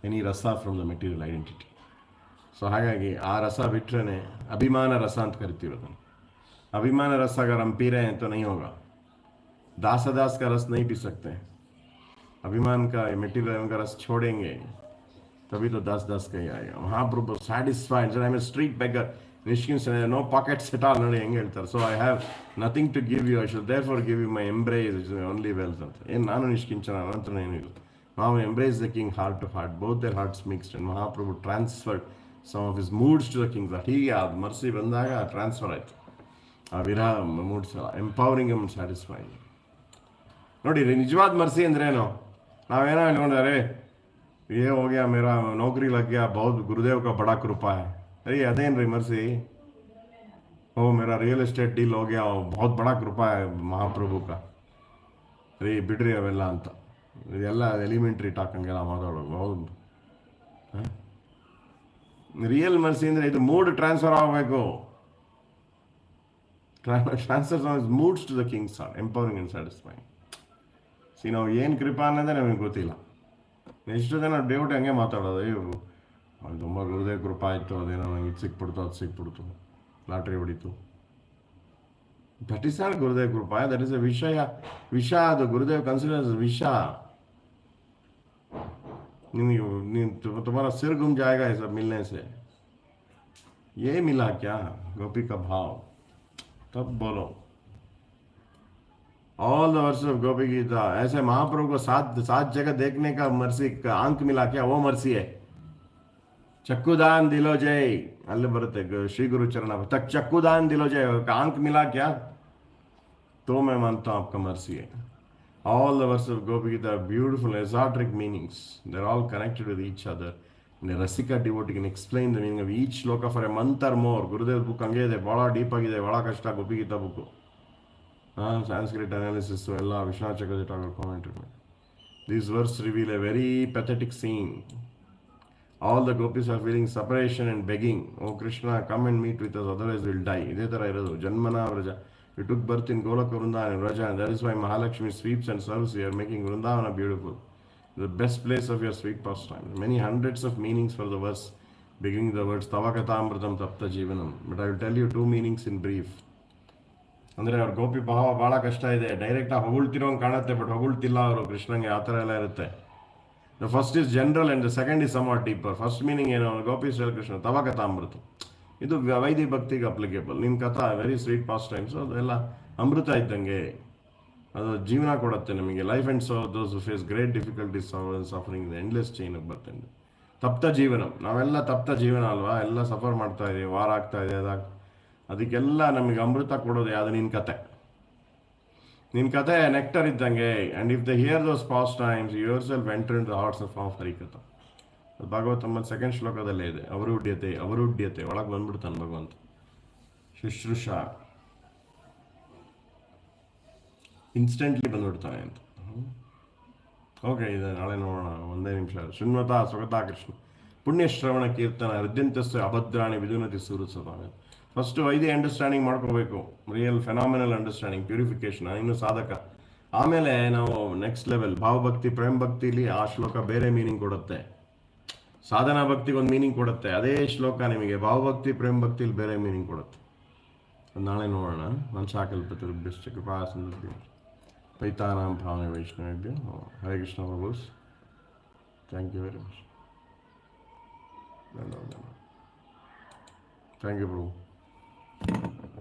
any rasa from the material identity. So ಹಾಗಾಗಿ ಆ ರಸ ಬಿಟ್ರೇ ಅಭಿಮಾನ ರಸ ಅಂತ ಕರಿತೀವಿ ಅದನ್ನು. अभिमान रस अगर हम पी रहे हैं तो नहीं होगा. दास दास का रस नहीं पी सकते. अभिमान का मेटीरियल का रस छोड़ेंगे तभी तो दास दास का ही आएगा. महाप्रभु satisfied. So I am a street beggar. No pockets at all. So I have nothing to give you. I shall therefore give you my embrace, which is my only wealth. Nanu Nishkinchana Anantana enilu. Now embrace the king heart to heart. Both their hearts mixed, and Mahaprabhu transferred some of his moods to the king's heart. He mercy bandaga transfer ಆಯ್ತು. ಆ ವಿರಹ ಮೂಡ್ಸಲ್ಲ, empowering and satisfying. ನೋಡಿ, ನಿಜವಾದ mercy ಅಂದ್ರೇನು? ನಾವೇನೋ ಹೇಳ್ಕೊಂಡ್ರೆ ये हो गया मेरा नौकरी लग गया, बहुत गुरुदेव का बड़ा कृपा है. अरे अदेन री मर्सी. ओ मेरा रियल एस्टेट डील हो गया, बहुत बड़ा कृपा है महाप्रभु का. ರೀ ಬಿಡ್ರಿ ಅವೆಲ್ಲ ಅಂತ. ಇದೆಲ್ಲ ಎಲಿಮೆಂಟ್ರಿ ಟಾಕ್, ಹಂಗೆಲ್ಲ ಮಾತಾಡೋದು. ಹೌದು, ರಿಯಲ್ ಮರ್ಸಿ ಅಂದರೆ ಇದು ಮೂಡ್ ಟ್ರಾನ್ಸ್ಫರ್ ಆಗಬೇಕು. Transfers on his moods to the king's heart, empowering and satisfying. See, ನಾವು ಏನು ಕೃಪಾ ಅನ್ನೋದೇ ನಮಗೆ ಗೊತ್ತಿಲ್ಲ. ಎಷ್ಟು ಜನ ಡೇವಿಟ್ ಹಂಗೆ ಮಾತಾಡೋದು, ಇವರು ಅದು ತುಂಬ ಗುರುದೇವ್ ಕೃಪಾ ಆಯಿತು, ಅದೇನೋ ನಂಗೆ ಇದು ಸಿಕ್ಬಿಡ್ತು, ಅದು ಸಿಕ್ಬಿಡ್ತು, ಲಾಟ್ರಿ ಹೊಡಿತು. That is not Gurudev kripa, that is a visha. ಅದು ಗುರುದೇವ್ ಕನ್ಸಿಡರ್ಸ್ ವಿಷ. ನಿಮಗೆ तुम्हारा सिर घूम जाएगा ये सब मिलने से. ये मिला क्या गोपी का भाव? तब बोलो. All the verse of Gopi Gita. ऐसे महाप्रभु को सात जगह देखने का मर्सी का आंक मिला क्या? वो मर्सी है. चक्कुदान दिलो जय अल्ले बरते श्री गुरु चरण तक चक्कुदान दिलो जय का आंक मिला क्या? तो मैं मानता हूं आपका मर्सी है. All the verse of Gopi Gita beautiful esoteric meanings. They're all connected with each other. And a Rasika devotee can explain the meaning of each shloka for a month or more. Gurudev book hangge ಇದೆ, ಭಾಳ deep ಆಗಿದೆ, ಭಾಳ ಕಷ್ಟ. Gopi Geetha book Sanskrit analysis ಎಲ್ಲ ವಿಶ್ವನಾಥ ಚಕ್ರವರ್ತಿ Thakur commentary ಮಾಡಿ. These verses reveal a very pathetic scene. All the gopis are feeling separation and begging, oh Krishna, come and meet with us, otherwise we'll die. ಇದೇ ಥರ ಇರೋದು. ಜನ್ಮನ ವ್ರಜ. We took birth in Golaka Vrindavana and Vraja, and that is why Mahalakshmi sweeps and serves here, making Vrindavana beautiful. The best place of your sweet pastime. Many hundreds of meanings for the verse, beginning the words Tava Kathamritam Tapta Jivanam. But I will tell you two meanings in brief. ಅಂದರೆ ಅವ್ರ ಗೋಪಿ ಭಾಳ ಕಷ್ಟ ಇದೆ. ಡೈರೆಕ್ಟಾಗಿ ಹೊಗಳ್ತಿರೋಂಗೆ ಕಾಣುತ್ತೆ, but ಹೊಗಳ್ತಿಲ್ಲ ಅವರು ಕೃಷ್ಣಂಗೆ. ಆ ಥರ ಎಲ್ಲ ಇರುತ್ತೆ. The first is general and the second is somewhat deeper. First meaning ಏನು? ಗೋಪಿ ಶ್ರೀ ಕೃಷ್ಣ ತವ ಕಥಾಮೃತ. ಇದು ವೈದಿ ಭಕ್ತಿಗೆ ಅಪ್ಲಿಕೇಬಲ್. ನಿಮ್ಮ ಕಥಾ ವೆರಿ ಸ್ವೀಟ್ ಪಾಸ್ಟ್ ಟೈಮ್ಸ್, ಅದೆಲ್ಲ ಅಮೃತ ಇದ್ದಂಗೆ. ಅದು ಜೀವನ ಕೊಡುತ್ತೆ ನಮಗೆ. Life and so those face great difficulties suffering endless chain of ಬರ್ತಂದೆ. ತಪ್ತ ಜೀವನ, ನಾವೆಲ್ಲ ತಪ್ತ ಜೀವನ ಅಲ್ವಾ, ಎಲ್ಲ ಸಫರ್ ಮಾಡ್ತಾ ಇದೀವಿ, ವಾರ ಆಗ್ತಾ ಇದೆ. ಅದಕ್ಕೆಲ್ಲ ನಮಗೆ ಅಮೃತ ಕೊಡೋದು ಯಾವುದು? ನಿನ್ನ ಕತೆ ನೆಕ್ಟರ್ ಇದ್ದಂಗೆ. And if the here those past times your self enter in the arts of harikatha. ಅದು ಭಾಗವತ ಸೆಕೆಂಡ್ ಶ್ಲೋಕದಲ್ಲೇ ಇದೆ. ಅವರುಢ್ಯತೆ ಒಳಗೆ ಬಂದ್ಬಿಡ್ತಾನೆ ಭಗವಂತ. ಶುಶ್ರೂಷ ಇನ್ಸ್ಟೆಂಟ್ಲಿ ಬಂದ್ಬಿಡ್ತಾನೆ ಅಂತ. ಓಕೆ, ಇದೆ ನಾಳೆ ನೋಡೋಣ. ಒಂದೇ ನಿಮಿಷ. ಶೃಣ್ವತಾ ಸ್ವಗತಾ ಕೃಷ್ಣ ಪುಣ್ಯಶ್ರವಣ ಕೀರ್ತನ ಹೃದಯಂತಸ್ಸು ಅಭದ್ರಾಣಿ ವಿಧುನತಿ ಸುರಸತಾನೆ. ಫಸ್ಟು ವೈದಿ ಅಂಡರ್ಸ್ಟ್ಯಾಂಡಿಂಗ್ ಮಾಡ್ಕೋಬೇಕು, ರಿಯಲ್ ಫೆನಾಮಿನಲ್ ಅಂಡರ್ಸ್ಟ್ಯಾಂಡಿಂಗ್, ಪ್ಯೂರಿಫಿಕೇಶನ್, ಇನ್ನು ಸಾಧಕ. ಆಮೇಲೆ ನಾವು ನೆಕ್ಸ್ಟ್ ಲೆವೆಲ್ ಭಾವಭಕ್ತಿ ಪ್ರೇಮ ಭಕ್ತಿಲಿ ಆ ಶ್ಲೋಕ ಬೇರೆ ಮೀನಿಂಗ್ ಕೊಡುತ್ತೆ. ಸಾಧನಾ ಭಕ್ತಿಗೆ ಒಂದು ಮೀನಿಂಗ್ ಕೊಡುತ್ತೆ. ಅದೇ ಶ್ಲೋಕ ನಿಮಗೆ ಭಾವಭಕ್ತಿ ಪ್ರೇಮ ಭಕ್ತಿಲಿ ಬೇರೆ ಮೀನಿಂಗ್ ಕೊಡುತ್ತೆ. ನಾಳೆ ನೋಡೋಣ. ವಂಶಾಕಲ್ಪತರುಭ್ಯಶ್ಚ ಕೃಪಾ ಸಿಂಧುಭ್ಯೋ ಪೈತಾನಾಂ ಭಾವನೆ ವೈಷ್ಣವೇಭ್ಯೋ. Hare Krishna prabhus. Thank you very much. Thank you Prabhu.